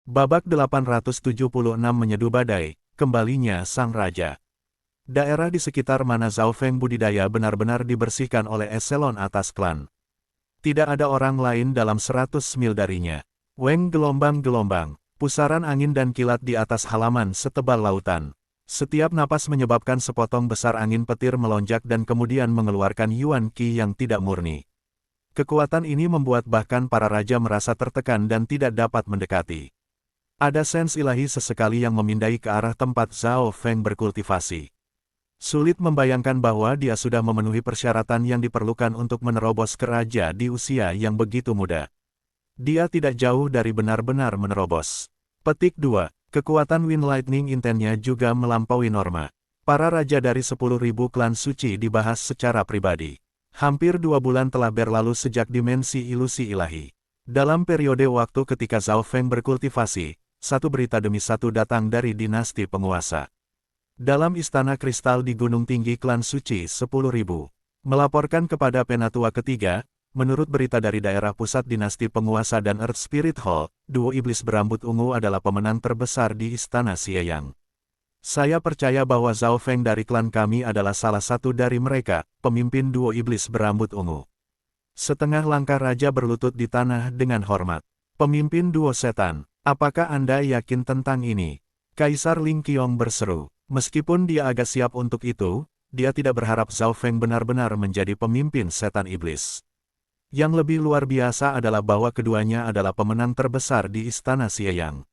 Babak 876 menyeduh badai, kembalinya sang raja. Daerah di sekitar mana Zhao Feng budidaya benar-benar dibersihkan oleh eselon atas klan. Tidak ada orang lain dalam 100 mil darinya. Weng gelombang-gelombang, pusaran angin dan kilat di atas halaman setebal lautan. Setiap napas menyebabkan sepotong besar angin petir melonjak dan kemudian mengeluarkan Yuan Qi yang tidak murni. Kekuatan ini membuat bahkan para raja merasa tertekan dan tidak dapat mendekati. Ada sens ilahi sesekali yang memindai ke arah tempat Zhao Feng berkultivasi. Sulit membayangkan bahwa dia sudah memenuhi persyaratan yang diperlukan untuk menerobos ke raja di usia yang begitu muda. Dia tidak jauh dari benar-benar menerobos. Petik 2. Kekuatan Wind Lightning Intense-nya juga melampaui norma. Para raja dari 10.000 klan suci dibahas secara pribadi. Hampir 2 bulan telah berlalu sejak dimensi ilusi ilahi. Dalam periode waktu ketika Zhao Feng berkultivasi, satu berita demi satu datang dari dinasti penguasa. Dalam istana kristal di Gunung Tinggi Klan Suci 10.000, melaporkan kepada Penatua ketiga, menurut berita dari daerah pusat dinasti penguasa dan Earth Spirit Hall, duo iblis berambut ungu adalah pemenang terbesar di istana Xieyang. Saya percaya bahwa Zhao Feng dari klan kami adalah salah satu dari mereka, pemimpin duo iblis berambut ungu. Setengah langkah raja berlutut di tanah dengan hormat. Pemimpin duo setan. Apakah Anda yakin tentang ini? Kaisar Ling Qiong berseru. Meskipun dia agak siap untuk itu, dia tidak berharap Zhao Feng benar-benar menjadi pemimpin setan iblis. Yang lebih luar biasa adalah bahwa keduanya adalah pemenang terbesar di istana Xieyang.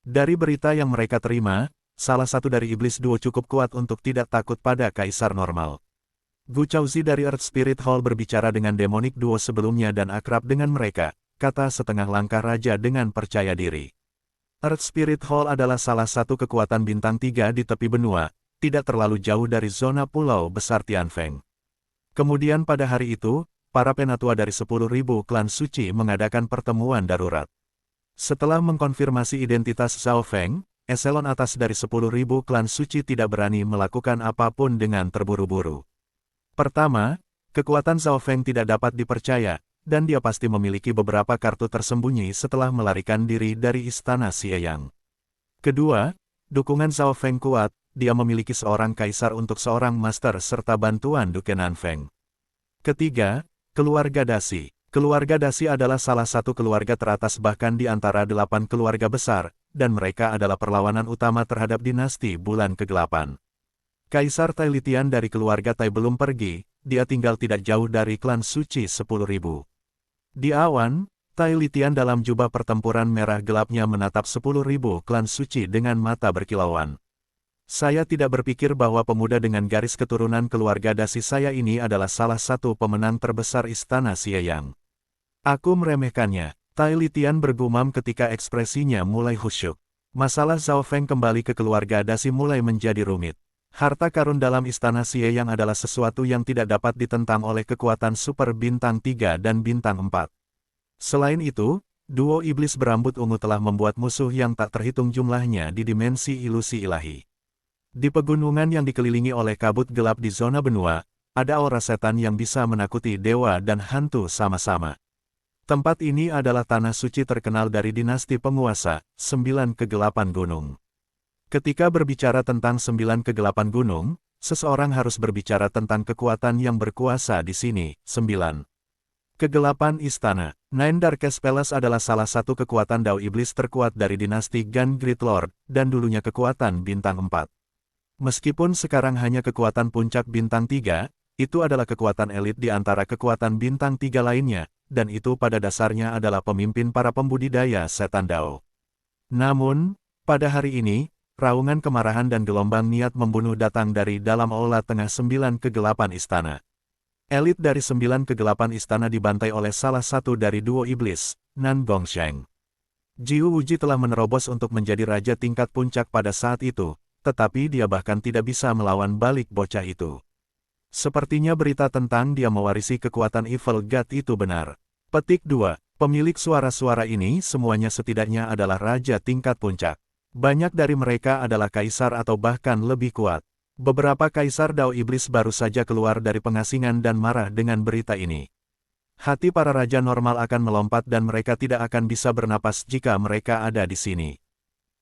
Dari berita yang mereka terima, salah satu dari iblis duo cukup kuat untuk tidak takut pada kaisar normal. Gu Chaozi dari Earth Spirit Hall berbicara dengan demonik duo sebelumnya dan akrab dengan mereka, kata setengah langkah raja dengan percaya diri. Earth Spirit Hall adalah salah satu kekuatan bintang 3 di tepi benua, tidak terlalu jauh dari zona pulau besar Tianfeng. Kemudian pada hari itu, para penatua dari 10.000 klan suci mengadakan pertemuan darurat. Setelah mengkonfirmasi identitas Zhao Feng, eselon atas dari 10.000 klan suci tidak berani melakukan apapun dengan terburu-buru. Pertama, kekuatan Zhao Feng tidak dapat dipercaya, dan dia pasti memiliki beberapa kartu tersembunyi setelah melarikan diri dari istana Xieyang. Kedua, dukungan Zhao Feng kuat, dia memiliki seorang kaisar untuk seorang master serta bantuan Duke Nanfeng. Ketiga, keluarga Dasi. Keluarga Dasi adalah salah satu keluarga teratas bahkan di antara 8 keluarga besar, dan mereka adalah perlawanan utama terhadap dinasti Bulan Kegelapan. Kaisar Tai Litian dari keluarga Tai belum pergi, dia tinggal tidak jauh dari klan suci 10.000. Di awan, Tai Litian dalam jubah pertempuran merah gelapnya menatap 10.000 klan suci dengan mata berkilauan. Saya tidak berpikir bahwa pemuda dengan garis keturunan keluarga Dasi saya ini adalah salah satu pemenang terbesar istana Xieyang. Aku meremehkannya, Tai Litian bergumam ketika ekspresinya mulai khusyuk. Masalah Zhao Feng kembali ke keluarga Dasi mulai menjadi rumit. Harta karun dalam istana Xieyang adalah sesuatu yang tidak dapat ditentang oleh kekuatan super bintang 3 dan bintang 4. Selain itu, duo iblis berambut ungu telah membuat musuh yang tak terhitung jumlahnya di dimensi ilusi ilahi. Di pegunungan yang dikelilingi oleh kabut gelap di zona benua, ada aura setan yang bisa menakuti dewa dan hantu sama-sama. Tempat ini adalah tanah suci terkenal dari dinasti penguasa, 9 kegelapan gunung. Ketika berbicara tentang 9 kegelapan gunung, seseorang harus berbicara tentang kekuatan yang berkuasa di sini. 9. Kegelapan Istana. Nine Darkest Palace adalah salah satu kekuatan Dao Iblis terkuat dari dinasti Gan Great Lord, dan dulunya kekuatan bintang 4. Meskipun sekarang hanya kekuatan puncak bintang 3, itu adalah kekuatan elit di antara kekuatan bintang 3 lainnya, dan itu pada dasarnya adalah pemimpin para pembudidaya setan Dao. Namun, pada hari ini, raungan kemarahan dan gelombang niat membunuh datang dari dalam aula tengah 9 kegelapan istana. Elit dari 9 kegelapan istana dibantai oleh salah satu dari duo iblis, Nan Gongsheng. Jiu Wuji telah menerobos untuk menjadi raja tingkat puncak pada saat itu, tetapi dia bahkan tidak bisa melawan balik bocah itu. Sepertinya berita tentang dia mewarisi kekuatan Evil God itu benar. Petik 2. Pemilik suara-suara ini semuanya setidaknya adalah raja tingkat puncak. Banyak dari mereka adalah kaisar atau bahkan lebih kuat. Beberapa kaisar Dao Iblis baru saja keluar dari pengasingan dan marah dengan berita ini. Hati para raja normal akan melompat dan mereka tidak akan bisa bernapas jika mereka ada di sini.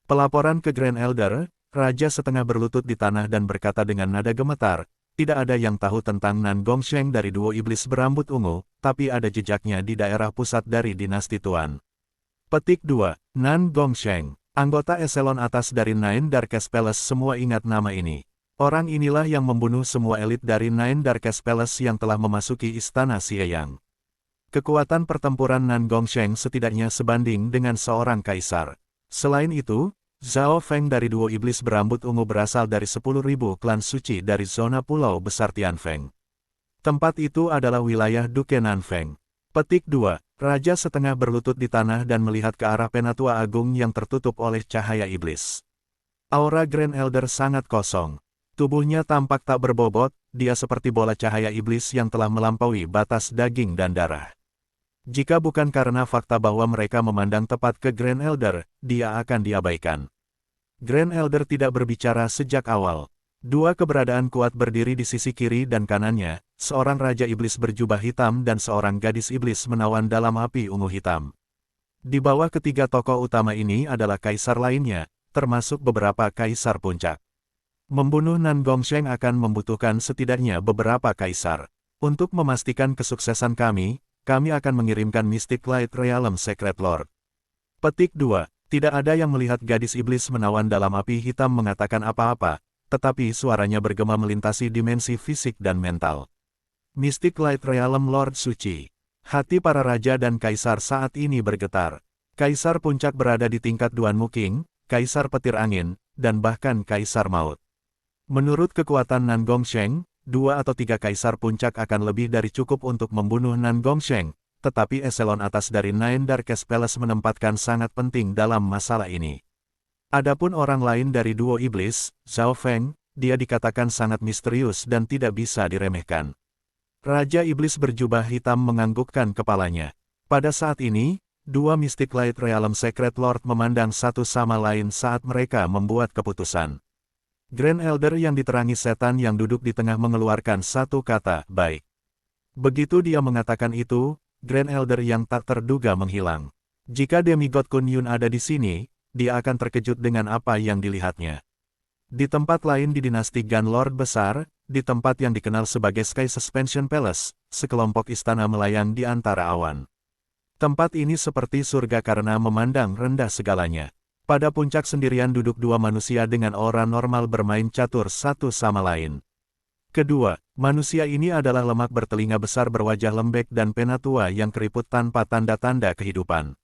Pelaporan ke Grand Elder, raja setengah berlutut di tanah dan berkata dengan nada gemetar, tidak ada yang tahu tentang Nan Gongsheng dari duo iblis berambut ungu, tapi ada jejaknya di daerah pusat dari dinasti Tuan. Petik 2. Nan Gongsheng, anggota eselon atas dari Nine Darkest Palace. Semua ingat nama ini. Orang inilah yang membunuh semua elit dari Nine Darkest Palace yang telah memasuki istana Xieyang. Kekuatan pertempuran Nan Gongsheng setidaknya sebanding dengan seorang kaisar. Selain itu, Zhao Feng dari duo iblis berambut ungu berasal dari 10.000 klan suci dari zona pulau besar Tianfeng. Tempat itu adalah wilayah Duke Nanfeng. Petik 2. Raja setengah berlutut di tanah dan melihat ke arah penatua agung yang tertutup oleh cahaya iblis. Aura Grand Elder sangat kosong. Tubuhnya tampak tak berbobot, dia seperti bola cahaya iblis yang telah melampaui batas daging dan darah. Jika bukan karena fakta bahwa mereka memandang tepat ke Grand Elder, dia akan diabaikan. Grand Elder tidak berbicara sejak awal. Dua keberadaan kuat berdiri di sisi kiri dan kanannya, seorang raja iblis berjubah hitam dan seorang gadis iblis menawan dalam api ungu hitam. Di bawah ketiga tokoh utama ini adalah kaisar lainnya, termasuk beberapa kaisar puncak. Membunuh Nan Gongsheng akan membutuhkan setidaknya beberapa kaisar. Untuk memastikan kesuksesan kami akan mengirimkan Mystic Light Realm Secret Lord. Petik 2. Tidak ada yang melihat gadis iblis menawan dalam api hitam mengatakan apa-apa, tetapi suaranya bergema melintasi dimensi fisik dan mental. Mystic Light Realm Lord Suci. Hati para raja dan kaisar saat ini bergetar. Kaisar puncak berada di tingkat Duan Muking, kaisar petir angin, dan bahkan kaisar maut. Menurut kekuatan Nan Gongsheng, 2 atau 3 kaisar puncak akan lebih dari cukup untuk membunuh Nan Gongsheng, tetapi eselon atas dari Nine Darkest Palace menempatkan sangat penting dalam masalah ini. Adapun orang lain dari duo iblis, Zhao Feng, dia dikatakan sangat misterius dan tidak bisa diremehkan. Raja iblis berjubah hitam menganggukkan kepalanya. Pada saat ini, dua Mystic Light Realm Secret Lord memandang satu sama lain saat mereka membuat keputusan. Grand Elder yang diterangi setan yang duduk di tengah mengeluarkan satu kata, baik. Begitu dia mengatakan itu, Grand Elder yang tak terduga menghilang. Jika Demigod Kun Yun ada di sini, dia akan terkejut dengan apa yang dilihatnya. Di tempat lain di dinasti Gan Lord Besar, di tempat yang dikenal sebagai Sky Suspension Palace, sekelompok istana melayang di antara awan. Tempat ini seperti surga karena memandang rendah segalanya. Pada puncak sendirian duduk dua manusia dengan aura normal bermain catur satu sama lain. Kedua, manusia ini adalah lemak bertelinga besar berwajah lembek dan penatua yang keriput tanpa tanda-tanda kehidupan.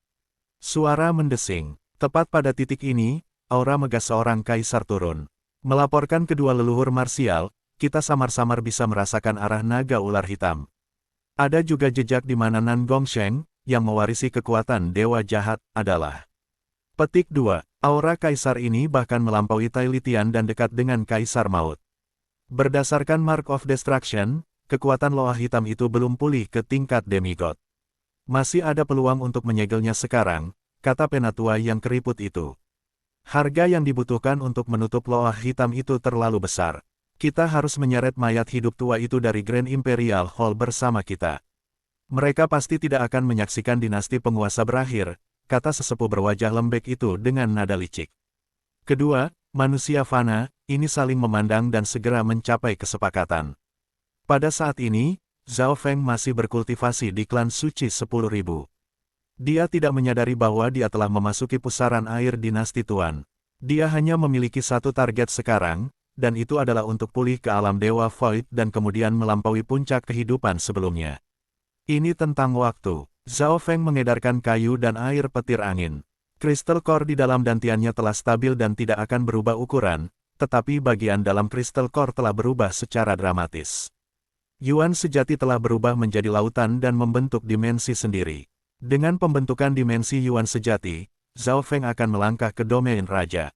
Suara mendesing. Tepat pada titik ini, aura megah seorang kaisar turun. Melaporkan kedua leluhur marsial, kita samar-samar bisa merasakan arah naga ular hitam. Ada juga jejak di mana Nan Gongsheng, yang mewarisi kekuatan dewa jahat, adalah. Petik 2. Aura kaisar ini bahkan melampaui Tai Litian dan dekat dengan kaisar maut. Berdasarkan Mark of Destruction, kekuatan loa hitam itu belum pulih ke tingkat demigod. Masih ada peluang untuk menyegelnya sekarang, kata penatua yang keriput itu. Harga yang dibutuhkan untuk menutup loa hitam itu terlalu besar. Kita harus menyeret mayat hidup tua itu dari Grand Imperial Hall bersama kita. Mereka pasti tidak akan menyaksikan dinasti penguasa berakhir, kata sesepuh berwajah lembek itu dengan nada licik. Kedua, manusia fana, ini saling memandang dan segera mencapai kesepakatan. Pada saat ini, Zhao Feng masih berkultivasi di klan suci 10.000. Dia tidak menyadari bahwa dia telah memasuki pusaran air dinasti Tuan. Dia hanya memiliki satu target sekarang, dan itu adalah untuk pulih ke alam Dewa Void dan kemudian melampaui puncak kehidupan sebelumnya. Ini tentang waktu. Zhao Feng mengedarkan kayu dan air petir angin. Crystal Core di dalam dantiannya telah stabil dan tidak akan berubah ukuran, tetapi bagian dalam Crystal Core telah berubah secara dramatis. Yuan sejati telah berubah menjadi lautan dan membentuk dimensi sendiri. Dengan pembentukan dimensi Yuan sejati, Zhao Feng akan melangkah ke domain raja.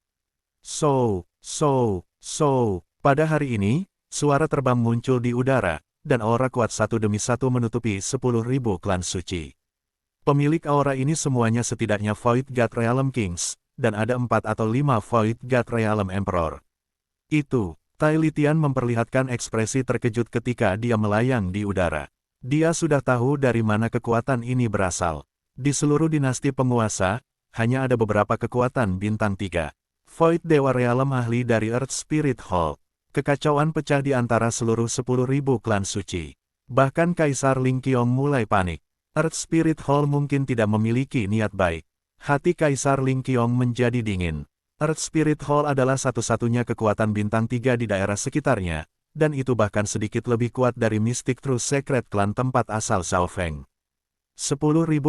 Pada hari ini, suara terbang muncul di udara, dan aura kuat satu demi satu menutupi 10.000 klan suci. Pemilik aura ini semuanya setidaknya Void God Realm Kings, dan ada 4 atau 5 Void God Realm Emperor. Tai Litian memperlihatkan ekspresi terkejut ketika dia melayang di udara. Dia sudah tahu dari mana kekuatan ini berasal. Di seluruh dinasti penguasa, hanya ada beberapa kekuatan bintang 3. Void Dewa Realm ahli dari Earth Spirit Hall. Kekacauan pecah di antara seluruh 10.000 klan suci. Bahkan Kaisar Ling Qiong mulai panik. Earth Spirit Hall mungkin tidak memiliki niat baik. Hati Kaisar Ling Qiong menjadi dingin. Earth Spirit Hall adalah satu-satunya kekuatan bintang 3 di daerah sekitarnya, dan itu bahkan sedikit lebih kuat dari Mystic True Secret Clan tempat asal Zhao Feng. 10.000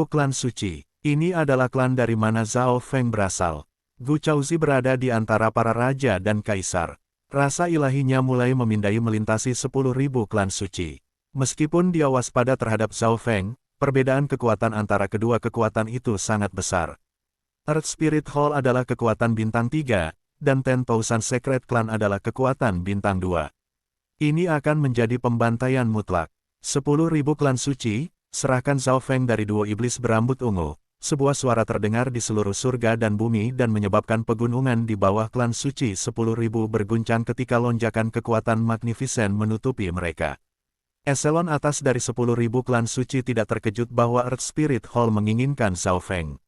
klan suci. Ini adalah klan dari mana Zhao Feng berasal. Gu Chaozi berada di antara para raja dan kaisar. Rasa ilahinya mulai memindai melintasi 10.000 klan suci. Meskipun dia waspada terhadap Zhao Feng, perbedaan kekuatan antara kedua kekuatan itu sangat besar. Earth Spirit Hall adalah kekuatan bintang 3, dan 10,000 Secret Clan adalah kekuatan bintang 2. Ini akan menjadi pembantaian mutlak. 10.000 klan suci, serahkan Zhao Feng dari duo iblis berambut ungu. Sebuah suara terdengar di seluruh surga dan bumi dan menyebabkan pegunungan di bawah klan suci 10.000 berguncang ketika lonjakan kekuatan Magnificent menutupi mereka. Eselon atas dari 10.000 klan suci tidak terkejut bahwa Earth Spirit Hall menginginkan Zhao Feng.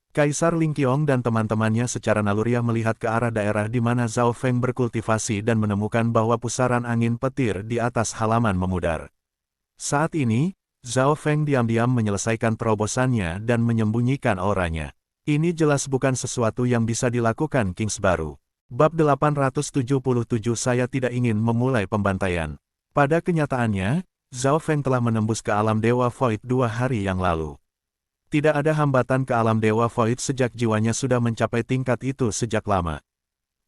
Kaisar Ling Qiong dan teman-temannya secara naluriah melihat ke arah daerah di mana Zhao Feng berkultivasi dan menemukan bahwa pusaran angin petir di atas halaman memudar. Saat ini, Zhao Feng diam-diam menyelesaikan terobosannya dan menyembunyikan auranya. Ini jelas bukan sesuatu yang bisa dilakukan Kings baru. Bab 877 saya tidak ingin memulai pembantaian. Pada kenyataannya, Zhao Feng telah menembus ke alam Dewa Void 2 hari yang lalu. Tidak ada hambatan ke alam Dewa Void sejak jiwanya sudah mencapai tingkat itu sejak lama.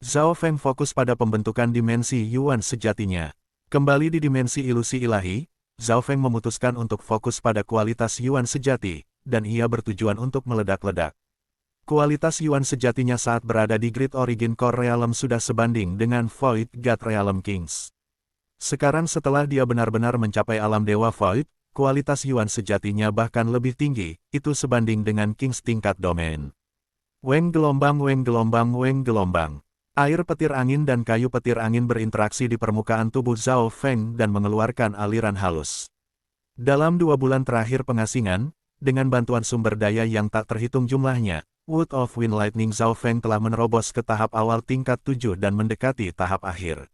Zhao Feng fokus pada pembentukan dimensi Yuan sejatinya. Kembali di dimensi ilusi ilahi, Zhao Feng memutuskan untuk fokus pada kualitas Yuan sejati, dan ia bertujuan untuk meledak-ledak. Kualitas Yuan sejatinya saat berada di Great Origin Core Realm sudah sebanding dengan Void God Realm Kings. Sekarang setelah dia benar-benar mencapai alam Dewa Void, kualitas Yuan sejatinya bahkan lebih tinggi, itu sebanding dengan Kings tingkat domain. Weng gelombang, weng gelombang, weng gelombang. Air petir angin dan kayu petir angin berinteraksi di permukaan tubuh Zhao Feng dan mengeluarkan aliran halus. Dalam 2 bulan terakhir pengasingan, dengan bantuan sumber daya yang tak terhitung jumlahnya, Wood of Wind Lightning Zhao Feng telah menerobos ke tahap awal tingkat 7 dan mendekati tahap akhir.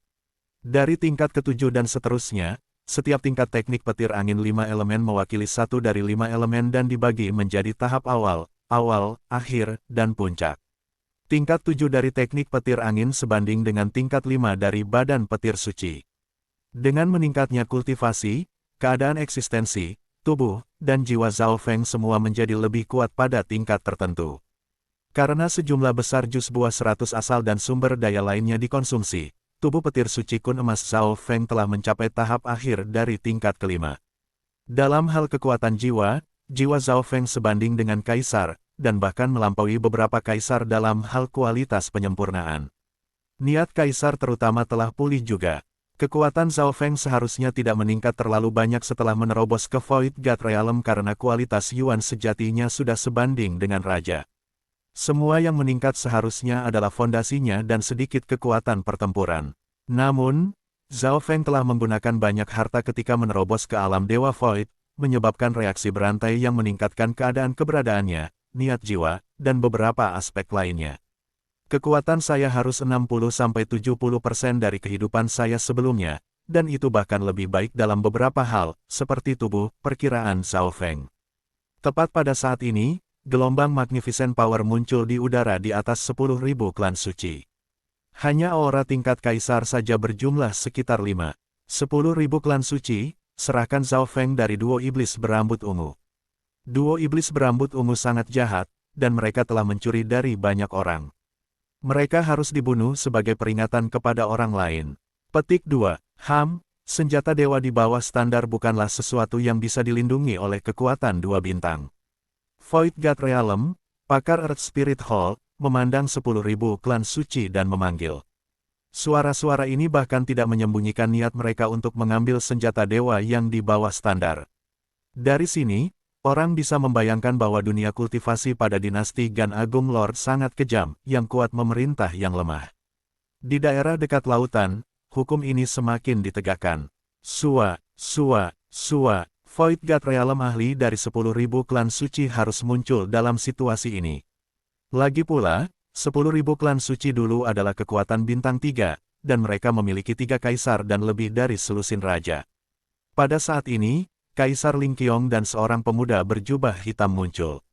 Dari tingkat ke-7 dan seterusnya, setiap tingkat teknik petir angin 5 elemen mewakili satu dari 5 elemen dan dibagi menjadi tahap awal, akhir, dan puncak. Tingkat 7 dari teknik petir angin sebanding dengan tingkat 5 dari badan petir suci. Dengan meningkatnya kultivasi, keadaan eksistensi, tubuh, dan jiwa Zhao Feng semua menjadi lebih kuat pada tingkat tertentu. Karena sejumlah besar jus buah 100 asal dan sumber daya lainnya dikonsumsi, tubuh petir suci kun emas Zhao Feng telah mencapai tahap akhir dari tingkat kelima. Dalam hal kekuatan jiwa, jiwa Zhao Feng sebanding dengan kaisar, dan bahkan melampaui beberapa kaisar dalam hal kualitas penyempurnaan. Niat kaisar terutama telah pulih juga. Kekuatan Zhao Feng seharusnya tidak meningkat terlalu banyak setelah menerobos ke Void God Realm karena kualitas Yuan sejatinya sudah sebanding dengan raja. Semua yang meningkat seharusnya adalah fondasinya dan sedikit kekuatan pertempuran. Namun, Zhao Feng telah menggunakan banyak harta ketika menerobos ke alam Dewa Void, menyebabkan reaksi berantai yang meningkatkan keadaan keberadaannya, niat jiwa, dan beberapa aspek lainnya. Kekuatan saya harus 60-70% dari kehidupan saya sebelumnya, dan itu bahkan lebih baik dalam beberapa hal, seperti tubuh, perkiraan Zhao Feng. Tepat pada saat ini, gelombang Magnificent Power muncul di udara di atas 10.000 klan suci. Hanya aura tingkat kaisar saja berjumlah sekitar 5. 10.000 klan suci, serahkan Zhao Feng dari duo iblis berambut ungu. Duo iblis berambut ungu sangat jahat, dan mereka telah mencuri dari banyak orang. Mereka harus dibunuh sebagai peringatan kepada orang lain. Petik 2. Senjata dewa di bawah standar bukanlah sesuatu yang bisa dilindungi oleh kekuatan 2 bintang. Void God Realm, pakar Earth Spirit Hall, memandang 10.000 klan suci dan memanggil. Suara-suara ini bahkan tidak menyembunyikan niat mereka untuk mengambil senjata dewa yang di bawah standar. Dari sini, orang bisa membayangkan bahwa dunia kultivasi pada dinasti Gan Agung Lord sangat kejam, yang kuat memerintah yang lemah. Di daerah dekat lautan, hukum ini semakin ditegakkan. Sua, Void God Realm ahli dari 10.000 klan suci harus muncul dalam situasi ini. Lagi pula, 10.000 klan suci dulu adalah kekuatan bintang 3, dan mereka memiliki 3 kaisar dan lebih dari selusin raja. Pada saat ini, Kaisar Ling Qiong dan seorang pemuda berjubah hitam muncul.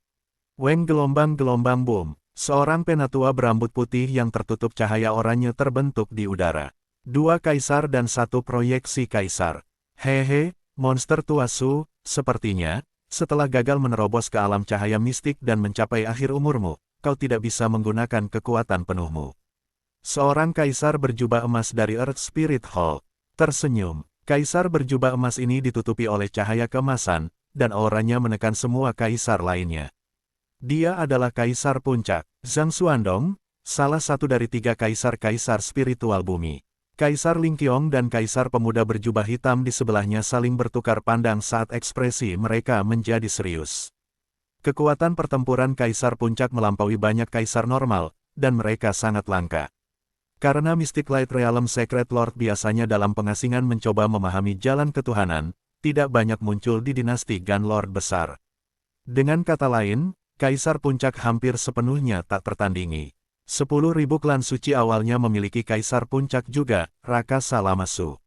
Weng gelombang-gelombang boom, seorang penatua berambut putih yang tertutup cahaya oranye terbentuk di udara. 2 kaisar dan 1 proyeksi kaisar. Hehe, monster tua Su, sepertinya, setelah gagal menerobos ke alam cahaya mistik dan mencapai akhir umurmu, kau tidak bisa menggunakan kekuatan penuhmu. Seorang kaisar berjubah emas dari Earth Spirit Hall tersenyum. Kaisar berjubah emas ini ditutupi oleh cahaya keemasan, dan auranya menekan semua kaisar lainnya. Dia adalah Kaisar Puncak, Zhang Xuandong, salah satu dari 3 kaisar-kaisar spiritual bumi. Kaisar Ling Qiong dan Kaisar Pemuda berjubah hitam di sebelahnya saling bertukar pandang saat ekspresi mereka menjadi serius. Kekuatan pertempuran Kaisar Puncak melampaui banyak kaisar normal, dan mereka sangat langka. Karena Mystic Light Realm Secret Lord biasanya dalam pengasingan mencoba memahami jalan ketuhanan, tidak banyak muncul di dinasti Gan Lord besar. Dengan kata lain, Kaisar Puncak hampir sepenuhnya tak tertandingi. 10.000 klan suci awalnya memiliki Kaisar Puncak juga, Raka Salamasu.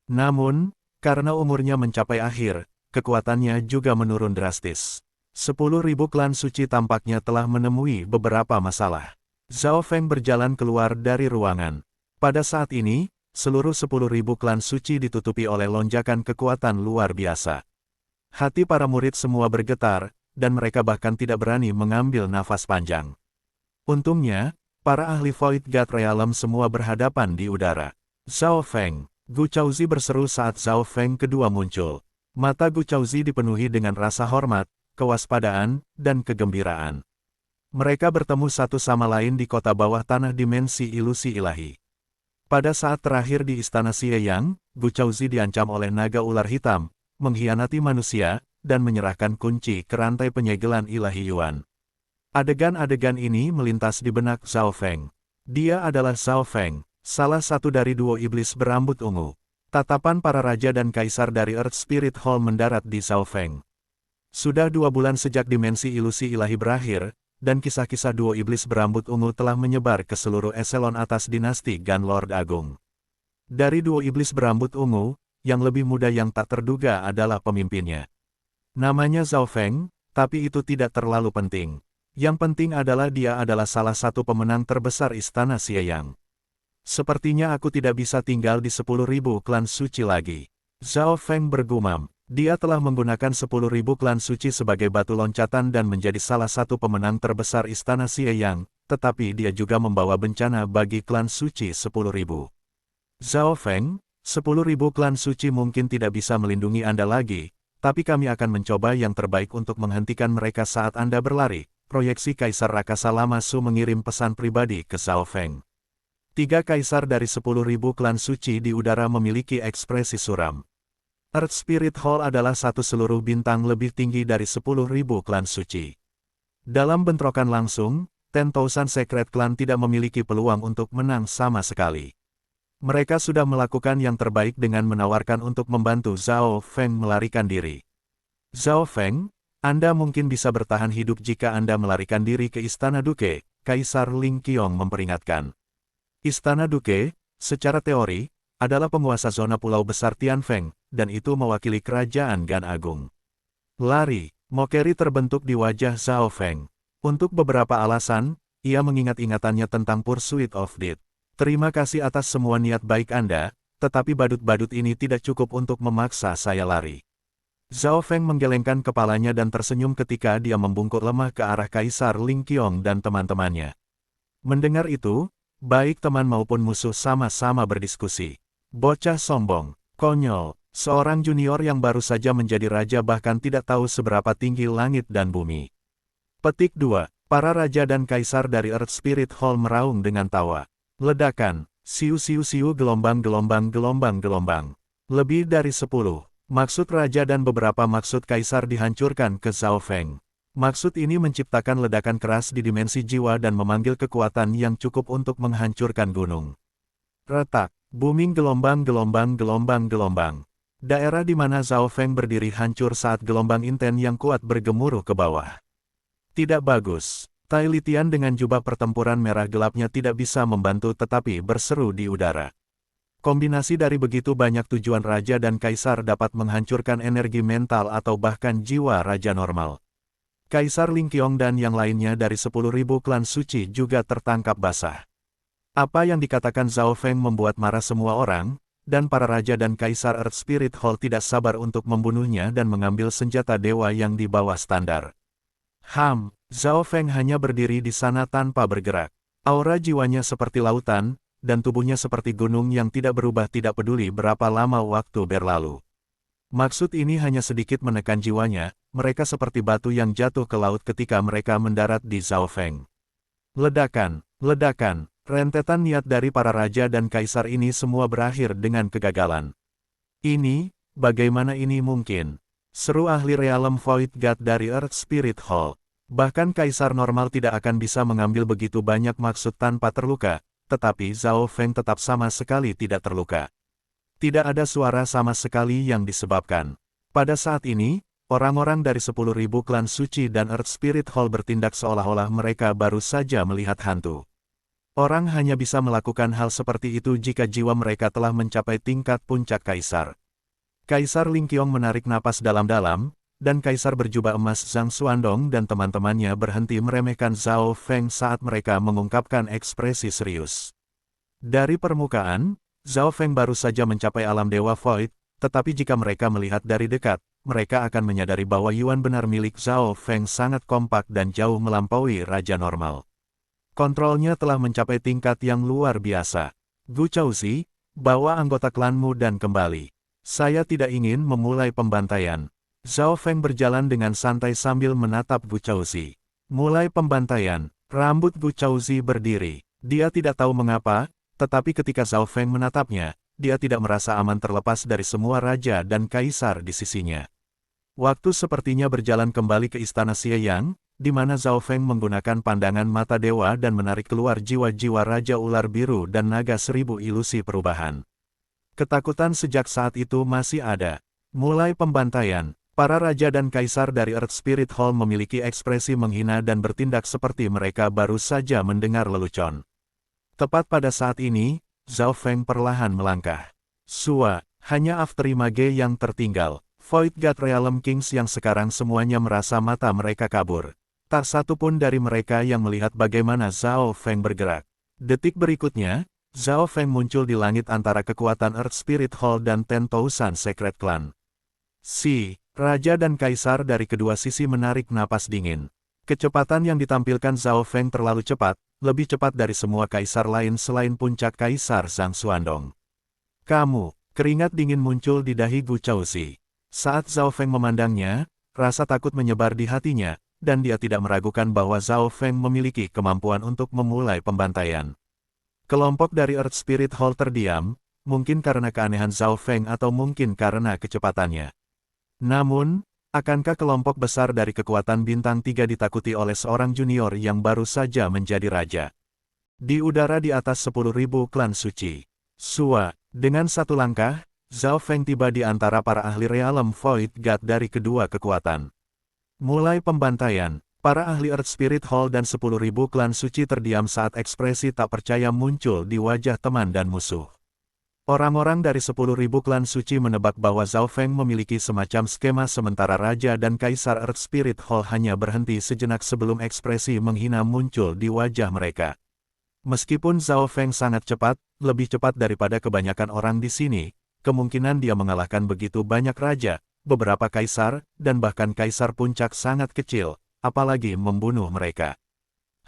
Namun, karena umurnya mencapai akhir, kekuatannya juga menurun drastis. 10.000 klan suci tampaknya telah menemui beberapa masalah. Zhao Feng berjalan keluar dari ruangan. Pada saat ini, seluruh 10.000 klan suci ditutupi oleh lonjakan kekuatan luar biasa. Hati para murid semua bergetar, dan mereka bahkan tidak berani mengambil nafas panjang. Untungnya, para ahli Void God Realm semua berhadapan di udara. Zhao Feng, Gu Chaozi berseru saat Zhao Feng kedua muncul. Mata Gu Chaozi dipenuhi dengan rasa hormat, kewaspadaan, dan kegembiraan. Mereka bertemu satu sama lain di kota bawah tanah dimensi ilusi ilahi. Pada saat terakhir di Istana Xie Yang, Gu Chaozi diancam oleh naga ular hitam, mengkhianati manusia, dan menyerahkan kunci ke rantai penyegelan ilahi Yuan. Adegan-adegan ini melintas di benak Zhao Feng. Dia adalah Zhao Feng, salah satu dari duo iblis berambut ungu. Tatapan para raja dan kaisar dari Earth Spirit Hall mendarat di Zhao Feng. Sudah 2 bulan sejak dimensi ilusi ilahi berakhir, dan kisah-kisah duo iblis berambut ungu telah menyebar ke seluruh eselon atas dinasti Gan Lord Agung. Dari duo iblis berambut ungu, yang lebih muda yang tak terduga adalah pemimpinnya. Namanya Zhao Feng, tapi itu tidak terlalu penting. Yang penting adalah dia adalah salah satu pemenang terbesar Istana Xie Yang. Sepertinya aku tidak bisa tinggal di 10.000 klan suci lagi. Zhao Feng bergumam. Dia telah menggunakan 10.000 klan suci sebagai batu loncatan dan menjadi salah satu pemenang terbesar Istana Xie Yang, tetapi dia juga membawa bencana bagi klan suci 10.000. Zhao Feng, 10.000 klan suci mungkin tidak bisa melindungi Anda lagi, tapi kami akan mencoba yang terbaik untuk menghentikan mereka saat Anda berlari. Proyeksi Kaisar Rakasa Lama Su mengirim pesan pribadi ke Zhao Feng. 3 kaisar dari 10.000 klan suci di udara memiliki ekspresi suram. Earth Spirit Hall adalah satu seluruh bintang lebih tinggi dari 10.000 klan suci. Dalam bentrokan langsung, 10,000 Secret Clan tidak memiliki peluang untuk menang sama sekali. Mereka sudah melakukan yang terbaik dengan menawarkan untuk membantu Zhao Feng melarikan diri. Zhao Feng, Anda mungkin bisa bertahan hidup jika Anda melarikan diri ke Istana Duke, Kaisar Ling Qiong memperingatkan. Istana Duke, secara teori, adalah penguasa zona pulau besar Tianfeng, dan itu mewakili kerajaan Gan Agung. Lari, mokeri terbentuk di wajah Zhao Feng. Untuk beberapa alasan, ia mengingat-ingatannya tentang Pursuit of Death. Terima kasih atas semua niat baik Anda, tetapi badut-badut ini tidak cukup untuk memaksa saya lari. Zhao Feng menggelengkan kepalanya dan tersenyum ketika dia membungkuk lemah ke arah Kaisar Ling Qiong dan teman-temannya. Mendengar itu, baik teman maupun musuh sama-sama berdiskusi. Bocah sombong, konyol, seorang junior yang baru saja menjadi raja bahkan tidak tahu seberapa tinggi langit dan bumi. Petik 2. Para raja dan kaisar dari Earth Spirit Hall meraung dengan tawa. Ledakan, siu-siu-siu gelombang-gelombang-gelombang-gelombang. Lebih dari 10. Maksud raja dan beberapa maksud kaisar dihancurkan ke Zhao Feng. Maksud ini menciptakan ledakan keras di dimensi jiwa dan memanggil kekuatan yang cukup untuk menghancurkan gunung. Retak. Booming gelombang-gelombang-gelombang-gelombang. Daerah di mana Zhao Feng berdiri hancur saat gelombang inten yang kuat bergemuruh ke bawah. Tidak bagus. Tai Litian dengan jubah pertempuran merah gelapnya tidak bisa membantu tetapi berseru di udara. Kombinasi dari begitu banyak tujuan raja dan kaisar dapat menghancurkan energi mental atau bahkan jiwa raja normal. Kaisar Ling Qiong dan yang lainnya dari 10.000 klan suci juga tertangkap basah. Apa yang dikatakan Zhao Feng membuat marah semua orang, dan para raja dan kaisar Earth Spirit Hall tidak sabar untuk membunuhnya dan mengambil senjata dewa yang di bawah standar. Zhao Feng hanya berdiri di sana tanpa bergerak. Aura jiwanya seperti lautan, dan tubuhnya seperti gunung yang tidak berubah tidak peduli berapa lama waktu berlalu. Maksud ini hanya sedikit menekan jiwanya, mereka seperti batu yang jatuh ke laut ketika mereka mendarat di Zhao Feng. Ledakan, ledakan, rentetan niat dari para raja dan kaisar ini semua berakhir dengan kegagalan. Bagaimana ini mungkin? Seru ahli Realm Void God dari Earth Spirit Hall. Bahkan kaisar normal tidak akan bisa mengambil begitu banyak maksud tanpa terluka, tetapi Zhao Feng tetap sama sekali tidak terluka. Tidak ada suara sama sekali yang disebabkan. Pada saat ini, orang-orang dari 10.000 klan suci dan Earth Spirit Hall bertindak seolah-olah mereka baru saja melihat hantu. Orang hanya bisa melakukan hal seperti itu jika jiwa mereka telah mencapai tingkat puncak kaisar. Kaisar Ling Qiong menarik napas dalam-dalam, dan Kaisar berjubah emas Zhang Xuandong dan teman-temannya berhenti meremehkan Zhao Feng saat mereka mengungkapkan ekspresi serius. Dari permukaan, Zhao Feng baru saja mencapai alam Dewa Void, tetapi jika mereka melihat dari dekat, mereka akan menyadari bahwa Yuan benar milik Zhao Feng sangat kompak dan jauh melampaui Raja Normal. Kontrolnya telah mencapai tingkat yang luar biasa. Gu Chaozi, bawa anggota klanmu dan kembali. Saya tidak ingin memulai pembantaian. Zhao Feng berjalan dengan santai sambil menatap Gu Chaozi. Mulai pembantaian, rambut Gu Chaozi berdiri. Dia tidak tahu mengapa, tetapi ketika Zhao Feng menatapnya, dia tidak merasa aman terlepas dari semua raja dan kaisar di sisinya. Waktu sepertinya berjalan kembali ke istana Xieyang, di mana Zhao Feng menggunakan pandangan mata dewa dan menarik keluar jiwa-jiwa Raja Ular Biru dan Naga Seribu Ilusi Perubahan. Ketakutan sejak saat itu masih ada. Mulai pembantaian. Para raja dan kaisar dari Earth Spirit Hall memiliki ekspresi menghina dan bertindak seperti mereka baru saja mendengar lelucon. Tepat pada saat ini, Zhao Feng perlahan melangkah. Hanya Afterimage yang tertinggal. Void God Realm Kings yang sekarang semuanya merasa mata mereka kabur. Tak satu pun dari mereka yang melihat bagaimana Zhao Feng bergerak. Detik berikutnya, Zhao Feng muncul di langit antara kekuatan Earth Spirit Hall dan 10,000 Secret Clan. Raja dan kaisar dari kedua sisi menarik napas dingin. Kecepatan yang ditampilkan Zhao Feng terlalu cepat, lebih cepat dari semua kaisar lain selain puncak kaisar Zhang Xuandong. Keringat dingin muncul di dahi Gu Chaozi. Saat Zhao Feng memandangnya, rasa takut menyebar di hatinya, dan dia tidak meragukan bahwa Zhao Feng memiliki kemampuan untuk memulai pembantaian. Kelompok dari Earth Spirit Hall terdiam, mungkin karena keanehan Zhao Feng atau mungkin karena kecepatannya. Namun, akankah kelompok besar dari kekuatan bintang 3 ditakuti oleh seorang junior yang baru saja menjadi raja? Di udara di atas 10.000 klan suci. Dengan satu langkah, Zhao Feng tiba di antara para ahli Realm Void God dari kedua kekuatan. Mulai pembantaian, para ahli Earth Spirit Hall dan 10.000 klan suci terdiam saat ekspresi tak percaya muncul di wajah teman dan musuh. Orang-orang dari 10.000 klan suci menebak bahwa Zhao Feng memiliki semacam skema sementara Raja dan Kaisar Earth Spirit Hall hanya berhenti sejenak sebelum ekspresi menghina muncul di wajah mereka. Meskipun Zhao Feng sangat cepat, lebih cepat daripada kebanyakan orang di sini, kemungkinan dia mengalahkan begitu banyak raja, beberapa kaisar, dan bahkan kaisar puncak sangat kecil, apalagi membunuh mereka.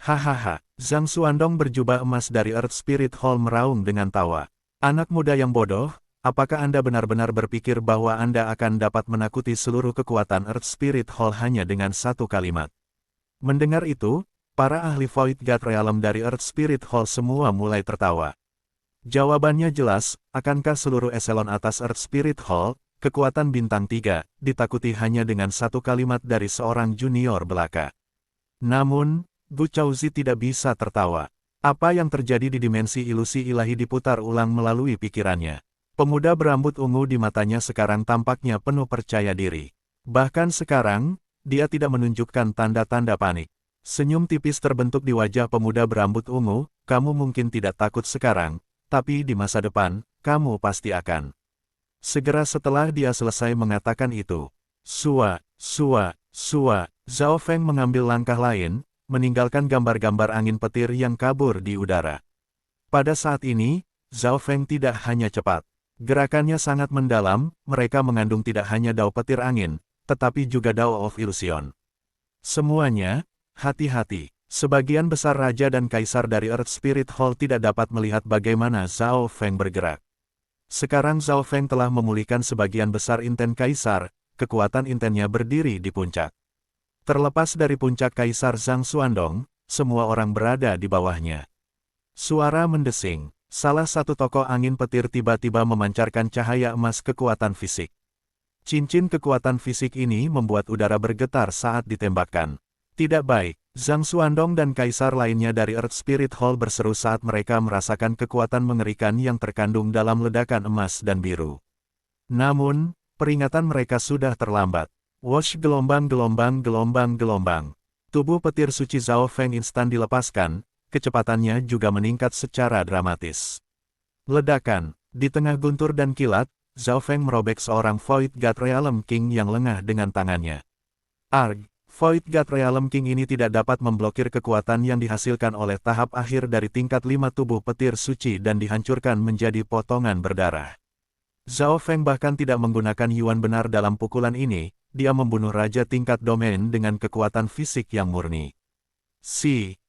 Hahaha, Zhang Xuandong berjubah emas dari Earth Spirit Hall meraung dengan tawa. Anak muda yang bodoh, apakah Anda benar-benar berpikir bahwa Anda akan dapat menakuti seluruh kekuatan Earth Spirit Hall hanya dengan satu kalimat? Mendengar itu, para ahli Void God Realm dari Earth Spirit Hall semua mulai tertawa. Jawabannya jelas, akankah seluruh eselon atas Earth Spirit Hall, kekuatan bintang 3, ditakuti hanya dengan satu kalimat dari seorang junior belaka? Namun, Gu Chaozi tidak bisa tertawa. Apa yang terjadi di dimensi ilusi ilahi diputar ulang melalui pikirannya. Pemuda berambut ungu di matanya sekarang tampaknya penuh percaya diri. Bahkan sekarang, dia tidak menunjukkan tanda-tanda panik. Senyum tipis terbentuk di wajah pemuda berambut ungu, kamu mungkin tidak takut sekarang, tapi di masa depan, kamu pasti akan. Segera setelah dia selesai mengatakan itu, Sua, Zhao Feng mengambil langkah lain, meninggalkan gambar-gambar angin petir yang kabur di udara. Pada saat ini, Zhao Feng tidak hanya cepat. Gerakannya sangat mendalam, mereka mengandung tidak hanya dao petir angin, tetapi juga dao of illusion. Semuanya, hati-hati. Sebagian besar raja dan kaisar dari Earth Spirit Hall tidak dapat melihat bagaimana Zhao Feng bergerak. Sekarang Zhao Feng telah memulihkan sebagian besar inten kaisar, kekuatan intennya berdiri di puncak. Terlepas dari puncak Kaisar Zhang Xuandong, semua orang berada di bawahnya. Suara mendesing. Salah satu tokoh angin petir tiba-tiba memancarkan cahaya emas kekuatan fisik. Cincin kekuatan fisik ini membuat udara bergetar saat ditembakkan. Tidak baik, Zhang Xuandong dan kaisar lainnya dari Earth Spirit Hall berseru saat mereka merasakan kekuatan mengerikan yang terkandung dalam ledakan emas dan biru. Namun, peringatan mereka sudah terlambat. Wosh gelombang-gelombang. Tubuh petir suci Zhao Feng instan dilepaskan. Kecepatannya juga meningkat secara dramatis. Ledakan, di tengah guntur dan kilat, Zhao Feng merobek seorang Void God Realm King yang lengah dengan tangannya. Arg, Void God Realm King ini tidak dapat memblokir kekuatan yang dihasilkan oleh tahap akhir dari tingkat 5 tubuh petir suci dan dihancurkan menjadi potongan berdarah. Zhao Feng bahkan tidak menggunakan Yuan benar dalam pukulan ini, dia membunuh Raja tingkat domain dengan kekuatan fisik yang murni.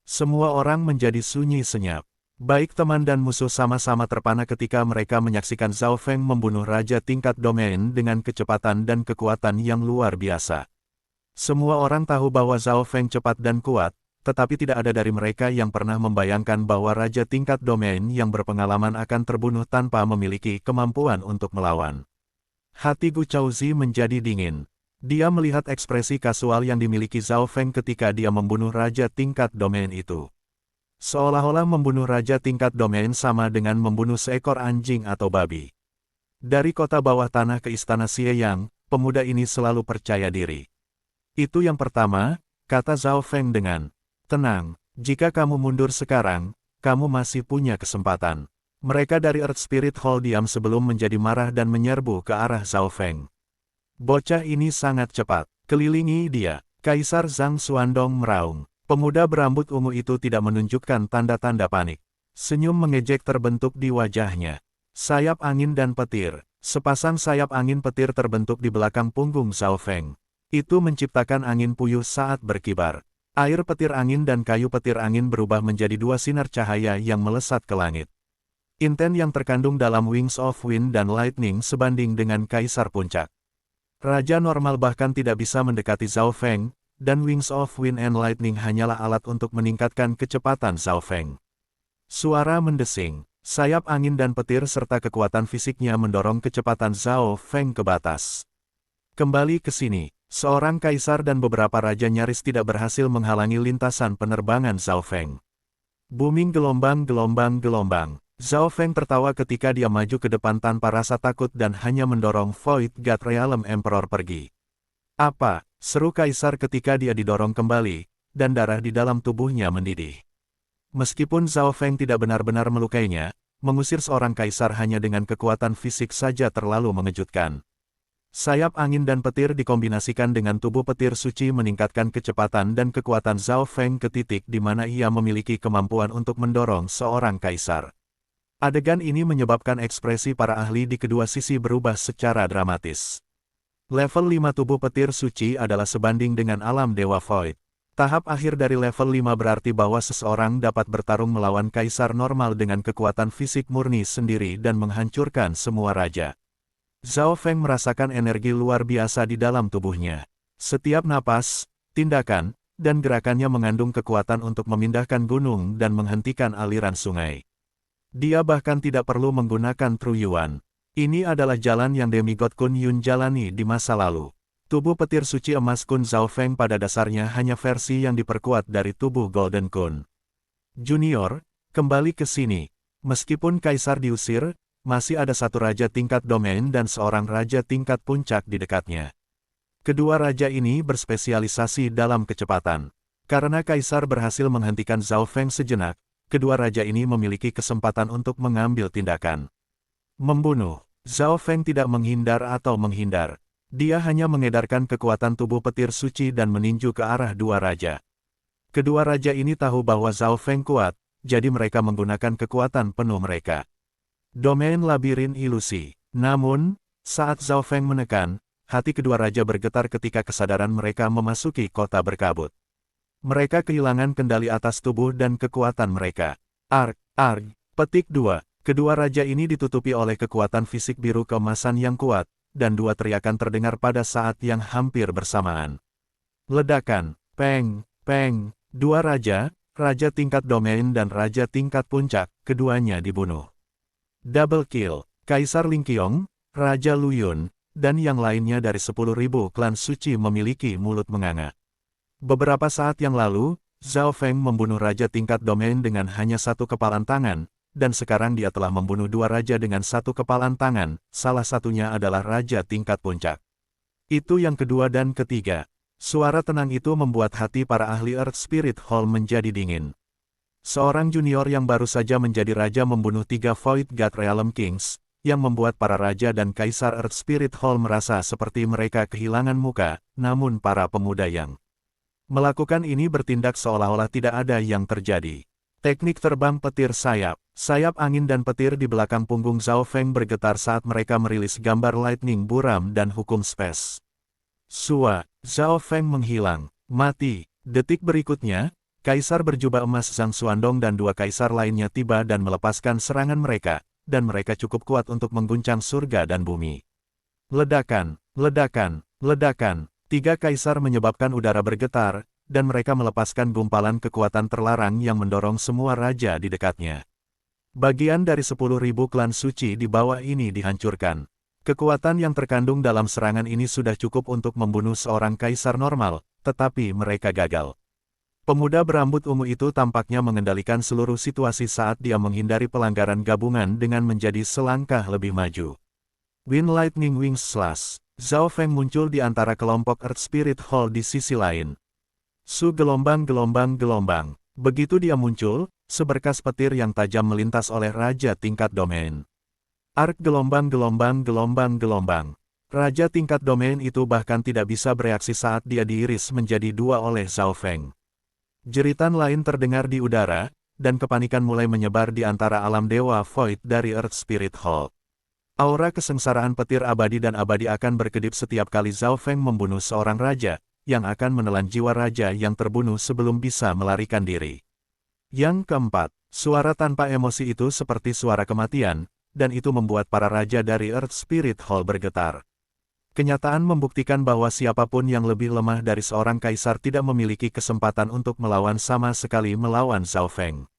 Semua orang menjadi sunyi senyap. Baik teman dan musuh sama-sama terpana ketika mereka menyaksikan Zhao Feng membunuh Raja tingkat domain dengan kecepatan dan kekuatan yang luar biasa. Semua orang tahu bahwa Zhao Feng cepat dan kuat, tetapi tidak ada dari mereka yang pernah membayangkan bahwa Raja tingkat domain yang berpengalaman akan terbunuh tanpa memiliki kemampuan untuk melawan. Hati Gu Chaozi menjadi dingin. Dia melihat ekspresi kasual yang dimiliki Zhao Feng ketika dia membunuh Raja tingkat domain itu. Seolah-olah membunuh Raja tingkat domain sama dengan membunuh seekor anjing atau babi. Dari kota bawah tanah ke istana Xieyang, pemuda ini selalu percaya diri. Itu yang pertama, kata Zhao Feng dengan tenang, jika kamu mundur sekarang, kamu masih punya kesempatan. Mereka dari Earth Spirit Hall diam sebelum menjadi marah dan menyerbu ke arah Zhao Feng. Bocah ini sangat cepat. Kelilingi dia. Kaisar Zhang Xuandong meraung. Pemuda berambut ungu itu tidak menunjukkan tanda-tanda panik. Senyum mengejek terbentuk di wajahnya. Sayap angin dan petir. Sepasang sayap angin petir terbentuk di belakang punggung Zhao Feng. Itu menciptakan angin puyuh saat berkibar. Air petir angin dan kayu petir angin berubah menjadi dua sinar cahaya yang melesat ke langit. Inten yang terkandung dalam Wings of Wind dan Lightning sebanding dengan Kaisar Puncak. Raja normal bahkan tidak bisa mendekati Zhao Feng, dan Wings of Wind and Lightning hanyalah alat untuk meningkatkan kecepatan Zhao Feng. Suara mendesing, sayap angin dan petir serta kekuatan fisiknya mendorong kecepatan Zhao Feng ke batas. Kembali ke sini, seorang kaisar dan beberapa raja nyaris tidak berhasil menghalangi lintasan penerbangan Zhao Feng. Booming gelombang. Zhao Feng tertawa ketika dia maju ke depan tanpa rasa takut dan hanya mendorong Void God Realm Emperor pergi. Apa? Seru kaisar ketika dia didorong kembali, dan darah di dalam tubuhnya mendidih. Meskipun Zhao Feng tidak benar-benar melukainya, mengusir seorang kaisar hanya dengan kekuatan fisik saja terlalu mengejutkan. Sayap angin dan petir dikombinasikan dengan tubuh petir suci meningkatkan kecepatan dan kekuatan Zhao Feng ke titik di mana ia memiliki kemampuan untuk mendorong seorang kaisar. Adegan ini menyebabkan ekspresi para ahli di kedua sisi berubah secara dramatis. Level 5 tubuh petir suci adalah sebanding dengan alam Dewa Void. Tahap akhir dari level 5 berarti bahwa seseorang dapat bertarung melawan kaisar normal dengan kekuatan fisik murni sendiri dan menghancurkan semua raja. Zhao Feng merasakan energi luar biasa di dalam tubuhnya. Setiap napas, tindakan, dan gerakannya mengandung kekuatan untuk memindahkan gunung dan menghentikan aliran sungai. Dia bahkan tidak perlu menggunakan True Yuan. Ini adalah jalan yang Demigod Kun Yun jalani di masa lalu. Tubuh petir suci emas Kun Zhao Feng pada dasarnya hanya versi yang diperkuat dari tubuh Golden Kun. Junior, kembali ke sini. Meskipun Kaisar diusir, masih ada satu raja tingkat domain dan seorang raja tingkat puncak di dekatnya. Kedua raja ini berspesialisasi dalam kecepatan. Karena Kaisar berhasil menghentikan Zhao Feng sejenak, kedua raja ini memiliki kesempatan untuk mengambil tindakan. Membunuh. Zhao Feng tidak menghindar atau menghindar. Dia hanya mengedarkan kekuatan tubuh petir suci dan meninju ke arah dua raja. Kedua raja ini tahu bahwa Zhao Feng kuat, jadi mereka menggunakan kekuatan penuh mereka. Domain labirin ilusi. Namun, saat Zhao Feng menekan, hati kedua raja bergetar ketika kesadaran mereka memasuki kota berkabut. Mereka kehilangan kendali atas tubuh dan kekuatan mereka. Arg. Petik 2. Kedua raja ini ditutupi oleh kekuatan fisik biru keemasan yang kuat, dan dua teriakan terdengar pada saat yang hampir bersamaan. Ledakan. Peng. Dua raja, raja tingkat domain dan raja tingkat puncak, keduanya dibunuh. Double kill. Kaisar Lingqiong, Raja Luyun, dan yang lainnya dari 10.000 klan suci memiliki mulut menganga. Beberapa saat yang lalu, Zhao Feng membunuh raja tingkat domain dengan hanya satu kepalan tangan, dan sekarang dia telah membunuh dua raja dengan satu kepalan tangan, salah satunya adalah raja tingkat puncak. Itu yang kedua dan ketiga. Suara tenang itu membuat hati para ahli Earth Spirit Hall menjadi dingin. Seorang junior yang baru saja menjadi raja membunuh 3 Void God Realm Kings, yang membuat para raja dan kaisar Earth Spirit Hall merasa seperti mereka kehilangan muka, namun para pemuda yang melakukan ini bertindak seolah-olah tidak ada yang terjadi. Teknik terbang petir sayap, sayap angin dan petir di belakang punggung Zhao Feng bergetar saat mereka merilis gambar lightning buram dan hukum space. Zhao Feng menghilang, mati. Detik berikutnya, Kaisar berjubah emas Zhang Xuandong dan dua kaisar lainnya tiba dan melepaskan serangan mereka, dan mereka cukup kuat untuk mengguncang surga dan bumi. Ledakan. 3 kaisar menyebabkan udara bergetar, dan mereka melepaskan gumpalan kekuatan terlarang yang mendorong semua raja di dekatnya. Bagian dari 10.000 klan suci di bawah ini dihancurkan. Kekuatan yang terkandung dalam serangan ini sudah cukup untuk membunuh seorang kaisar normal, tetapi mereka gagal. Pemuda berambut ungu itu tampaknya mengendalikan seluruh situasi saat dia menghindari pelanggaran gabungan dengan menjadi selangkah lebih maju. Wind Lightning Wings Slash. Zhao Feng muncul di antara kelompok Earth Spirit Hall di sisi lain. Gelombang. Begitu dia muncul, seberkas petir yang tajam melintas oleh raja tingkat domain. Arc gelombang. Raja tingkat domain itu bahkan tidak bisa bereaksi saat dia diiris menjadi dua oleh Zhao Feng. Jeritan lain terdengar di udara, dan kepanikan mulai menyebar di antara alam dewa Void dari Earth Spirit Hall. Aura kesengsaraan petir abadi dan abadi akan berkedip setiap kali Zhao Feng membunuh seorang raja, yang akan menelan jiwa raja yang terbunuh sebelum bisa melarikan diri. Yang keempat, suara tanpa emosi itu seperti suara kematian, dan itu membuat para raja dari Earth Spirit Hall bergetar. Kenyataan membuktikan bahwa siapapun yang lebih lemah dari seorang kaisar tidak memiliki kesempatan untuk melawan sama sekali melawan Zhao Feng.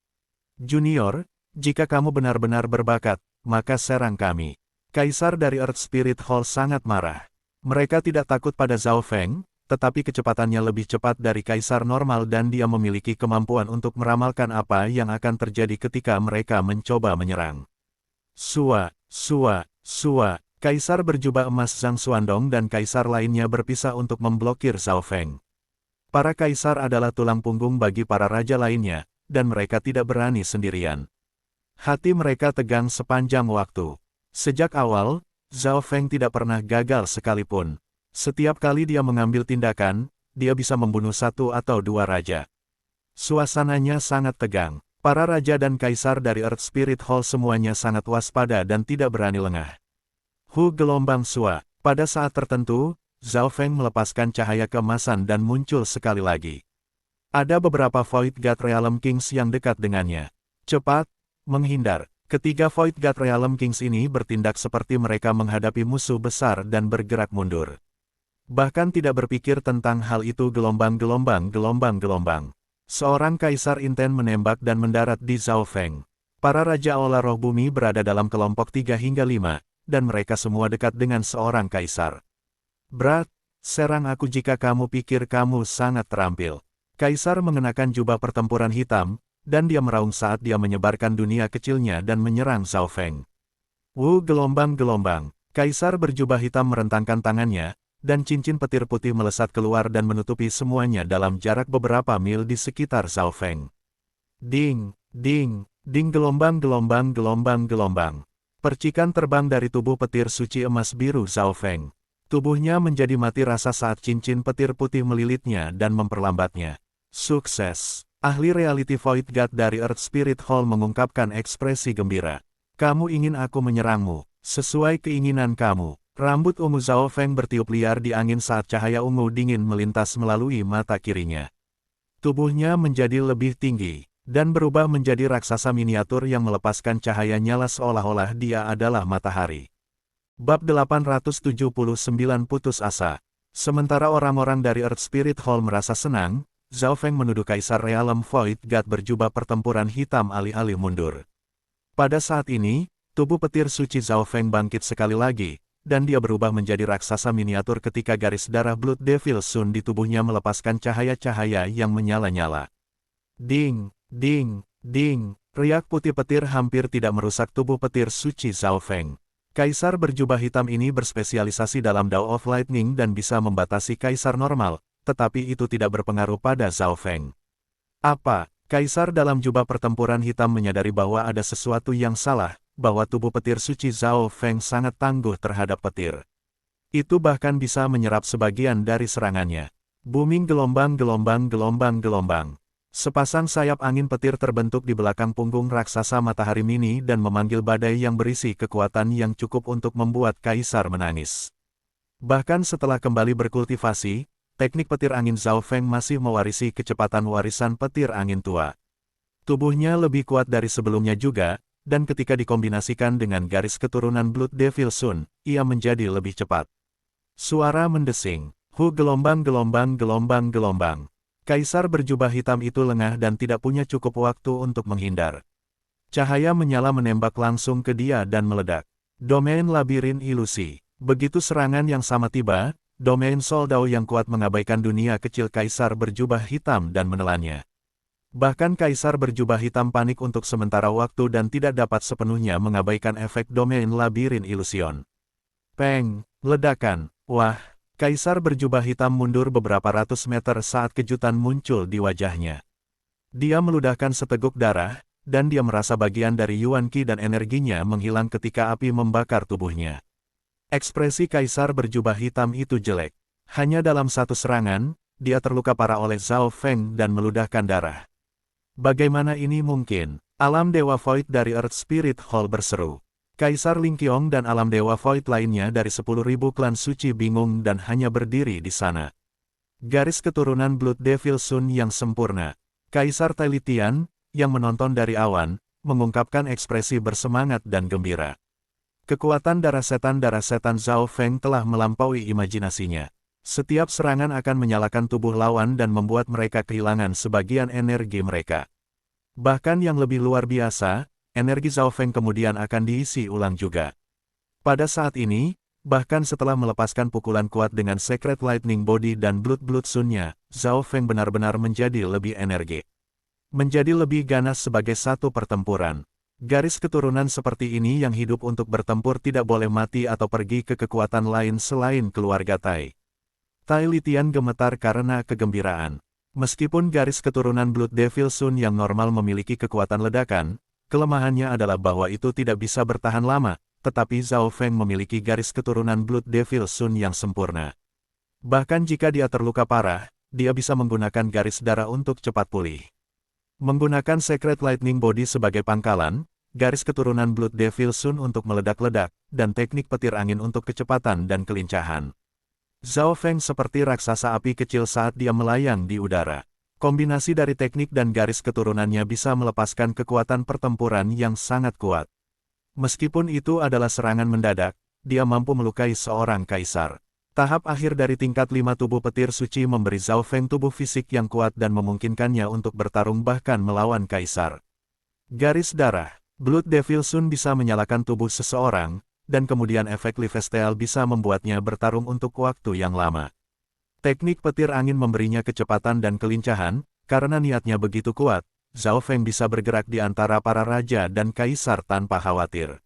Junior, jika kamu benar-benar berbakat, maka serang kami. Kaisar dari Earth Spirit Hall sangat marah. Mereka tidak takut pada Zhao Feng, tetapi kecepatannya lebih cepat dari kaisar normal dan dia memiliki kemampuan untuk meramalkan apa yang akan terjadi ketika mereka mencoba menyerang. Kaisar berjubah emas Zhang Xuandong dan kaisar lainnya berpisah untuk memblokir Zhao Feng. Para kaisar adalah tulang punggung bagi para raja lainnya, dan mereka tidak berani sendirian. Hati mereka tegang sepanjang waktu. Sejak awal, Zhao Feng tidak pernah gagal sekalipun. Setiap kali dia mengambil tindakan, dia bisa membunuh satu atau dua raja. Suasananya sangat tegang. Para raja dan kaisar dari Earth Spirit Hall semuanya sangat waspada dan tidak berani lengah. Gelombang Sua. Pada saat tertentu, Zhao Feng melepaskan cahaya keemasan dan muncul sekali lagi. Ada beberapa Void God Realm Kings yang dekat dengannya. Cepat, menghindar. Ketiga Void God Realm Kings ini bertindak seperti mereka menghadapi musuh besar dan bergerak mundur. Bahkan tidak berpikir tentang hal itu gelombang. Seorang kaisar inten menembak dan mendarat di Zhao Feng. Para raja olah roh bumi berada dalam kelompok 3 hingga 5. Dan mereka semua dekat dengan seorang kaisar. Brat, serang aku jika kamu pikir kamu sangat terampil. Kaisar mengenakan jubah pertempuran hitam, dan dia meraung saat dia menyebarkan dunia kecilnya dan menyerang Zhao Feng. Gelombang-gelombang. Kaisar berjubah hitam merentangkan tangannya, dan cincin petir putih melesat keluar dan menutupi semuanya dalam jarak beberapa mil di sekitar Zhao Feng. Ding, ding, ding gelombang-gelombang gelombang-gelombang. Percikan terbang dari tubuh petir suci emas biru Zhao Feng. Tubuhnya menjadi mati rasa saat cincin petir putih melilitnya dan memperlambatnya. Sukses! Ahli reality Void God dari Earth Spirit Hall mengungkapkan ekspresi gembira. Kamu ingin aku menyerangmu, sesuai keinginan kamu. Rambut ungu Zhao Feng bertiup liar di angin saat cahaya ungu dingin melintas melalui mata kirinya. Tubuhnya menjadi lebih tinggi, dan berubah menjadi raksasa miniatur yang melepaskan cahaya nyala seolah-olah dia adalah matahari. Bab 879 Putus Asa. Sementara orang-orang dari Earth Spirit Hall merasa senang, Zhao Feng menuduh Kaisar Realm Void God berjubah pertempuran hitam alih-alih mundur. Pada saat ini, tubuh petir suci Zhao Feng bangkit sekali lagi, dan dia berubah menjadi raksasa miniatur ketika garis darah Blood Devil Sun di tubuhnya melepaskan cahaya-cahaya yang menyala-nyala. Ding, ding, ding, riak putih petir hampir tidak merusak tubuh petir suci Zhao Feng. Kaisar berjubah hitam ini berspesialisasi dalam Dao of Lightning dan bisa membatasi kaisar normal, tetapi itu tidak berpengaruh pada Zhao Feng. Apa? Kaisar dalam jubah pertempuran hitam menyadari bahwa ada sesuatu yang salah, bahwa tubuh petir suci Zhao Feng sangat tangguh terhadap petir. Itu bahkan bisa menyerap sebagian dari serangannya. Booming gelombang-gelombang gelombang-gelombang. Sepasang sayap angin petir terbentuk di belakang punggung raksasa matahari mini dan memanggil badai yang berisi kekuatan yang cukup untuk membuat Kaisar menangis. Bahkan setelah kembali berkultivasi, teknik petir angin Zhao Feng masih mewarisi kecepatan warisan petir angin tua. Tubuhnya lebih kuat dari sebelumnya juga, dan ketika dikombinasikan dengan garis keturunan Blood Devil Sun, ia menjadi lebih cepat. Suara mendesing, gelombang-gelombang gelombang-gelombang. Kaisar berjubah hitam itu lengah dan tidak punya cukup waktu untuk menghindar. Cahaya menyala menembak langsung ke dia dan meledak. Domain labirin ilusi. Begitu serangan yang sama tiba, domain Soldao yang kuat mengabaikan dunia kecil Kaisar berjubah hitam dan menelannya. Bahkan Kaisar berjubah hitam panik untuk sementara waktu dan tidak dapat sepenuhnya mengabaikan efek domain labirin ilusion. Peng, ledakan, wah, Kaisar berjubah hitam mundur beberapa ratus meter saat kejutan muncul di wajahnya. Dia meludahkan seteguk darah, dan dia merasa bagian dari Yuan Qi dan energinya menghilang ketika api membakar tubuhnya. Ekspresi Kaisar berjubah hitam itu jelek. Hanya dalam satu serangan, dia terluka parah oleh Zhao Feng dan meludahkan darah. Bagaimana ini mungkin? Alam Dewa Void dari Earth Spirit Hall berseru. Kaisar Ling Qiong dan alam Dewa Void lainnya dari 10.000 klan suci bingung dan hanya berdiri di sana. Garis keturunan Blood Devil Sun yang sempurna. Kaisar Tai Litian, yang menonton dari awan, mengungkapkan ekspresi bersemangat dan gembira. Kekuatan darah setan Zhao Feng telah melampaui imajinasinya. Setiap serangan akan menyalakan tubuh lawan dan membuat mereka kehilangan sebagian energi mereka. Bahkan yang lebih luar biasa, energi Zhao Feng kemudian akan diisi ulang juga. Pada saat ini, bahkan setelah melepaskan pukulan kuat dengan Secret Lightning Body dan Blood Sun-nya, Zhao Feng benar-benar menjadi lebih energi. Menjadi lebih ganas sebagai satu pertempuran. Garis keturunan seperti ini yang hidup untuk bertempur tidak boleh mati atau pergi ke kekuatan lain selain keluarga Tai. Tai Litian gemetar karena kegembiraan. Meskipun garis keturunan Blood Devil Sun yang normal memiliki kekuatan ledakan, kelemahannya adalah bahwa itu tidak bisa bertahan lama, tetapi Zhao Feng memiliki garis keturunan Blood Devil Sun yang sempurna. Bahkan jika dia terluka parah, dia bisa menggunakan garis darah untuk cepat pulih. Menggunakan Secret Lightning Body sebagai pangkalan, garis keturunan Blood Devil Sun untuk meledak-ledak, dan teknik petir angin untuk kecepatan dan kelincahan. Zhao Feng seperti raksasa api kecil saat dia melayang di udara. Kombinasi dari teknik dan garis keturunannya bisa melepaskan kekuatan pertempuran yang sangat kuat. Meskipun itu adalah serangan mendadak, dia mampu melukai seorang kaisar. Tahap akhir dari tingkat 5 tubuh petir suci memberi Zhao Feng tubuh fisik yang kuat dan memungkinkannya untuk bertarung bahkan melawan kaisar. Garis darah. Blood Devil Sun bisa menyalakan tubuh seseorang, dan kemudian efek Lifesteal bisa membuatnya bertarung untuk waktu yang lama. Teknik petir angin memberinya kecepatan dan kelincahan, karena niatnya begitu kuat, Zhao Feng bisa bergerak di antara para raja dan kaisar tanpa khawatir.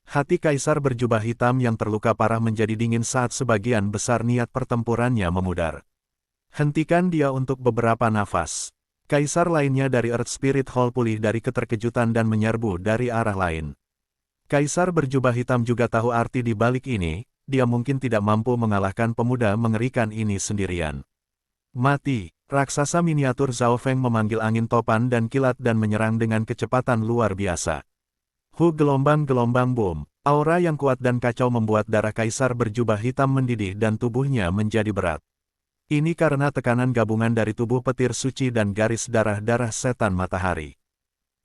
Hati Kaisar berjubah hitam yang terluka parah menjadi dingin saat sebagian besar niat pertempurannya memudar. Hentikan dia untuk beberapa nafas. Kaisar lainnya dari Earth Spirit Hall pulih dari keterkejutan dan menyerbu dari arah lain. Kaisar berjubah hitam juga tahu arti di balik ini, dia mungkin tidak mampu mengalahkan pemuda mengerikan ini sendirian. Mati, raksasa miniatur Zhao Feng memanggil angin topan dan kilat dan menyerang dengan kecepatan luar biasa. Gelombang-gelombang boom, aura yang kuat dan kacau membuat darah Kaisar berjubah hitam mendidih dan tubuhnya menjadi berat. Ini karena tekanan gabungan dari tubuh petir suci dan garis darah-darah setan matahari.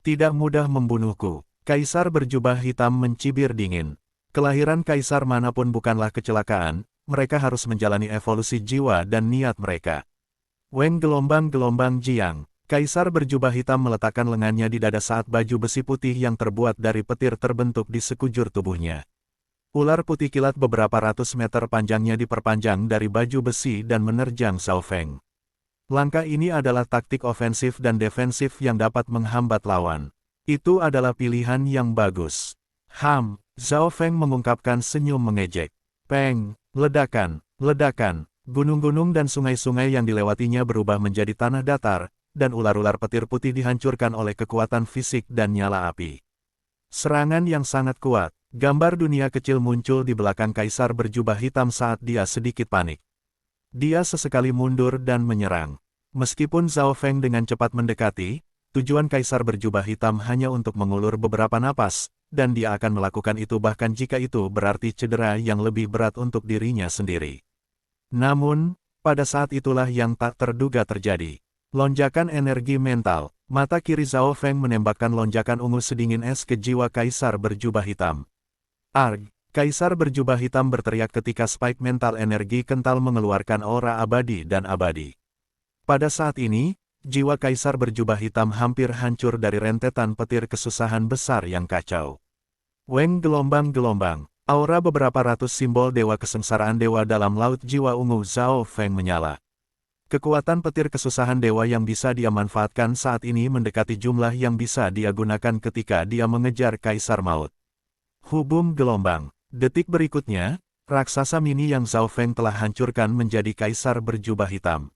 Tidak mudah membunuhku. Kaisar berjubah hitam mencibir dingin. Kelahiran kaisar manapun bukanlah kecelakaan, mereka harus menjalani evolusi jiwa dan niat mereka. Weng gelombang-gelombang jiang. Kaisar berjubah hitam meletakkan lengannya di dada saat baju besi putih yang terbuat dari petir terbentuk di sekujur tubuhnya. Ular putih kilat beberapa ratus meter panjangnya diperpanjang dari baju besi dan menerjang Zhao Feng. Langkah ini adalah taktik ofensif dan defensif yang dapat menghambat lawan. Itu adalah pilihan yang bagus. Zhao Feng mengungkapkan senyum mengejek. Peng, ledakan, ledakan. Gunung-gunung dan sungai-sungai yang dilewatinya berubah menjadi tanah datar, dan ular-ular petir putih dihancurkan oleh kekuatan fisik dan nyala api. Serangan yang sangat kuat. Gambar dunia kecil muncul di belakang Kaisar berjubah hitam saat dia sedikit panik. Dia sesekali mundur dan menyerang. Meskipun Zhao Feng dengan cepat mendekati, tujuan Kaisar berjubah hitam hanya untuk mengulur beberapa napas, dan dia akan melakukan itu bahkan jika itu berarti cedera yang lebih berat untuk dirinya sendiri. Namun, pada saat itulah yang tak terduga terjadi. Lonjakan energi mental, mata kiri Zhao Feng menembakkan lonjakan ungu sedingin es ke jiwa Kaisar berjubah hitam. Arg! Kaisar berjubah hitam berteriak ketika spike mental energi kental mengeluarkan aura abadi dan abadi. Pada saat ini, jiwa Kaisar berjubah hitam hampir hancur dari rentetan petir kesusahan besar yang kacau. Weng gelombang-gelombang, aura beberapa ratus simbol dewa kesengsaraan dewa dalam laut jiwa ungu Zhao Feng menyala. Kekuatan petir kesusahan dewa yang bisa dia manfaatkan saat ini mendekati jumlah yang bisa dia gunakan ketika dia mengejar Kaisar Maut. Hubung gelombang. Detik berikutnya, raksasa mini yang Zhao Feng telah hancurkan menjadi Kaisar berjubah hitam.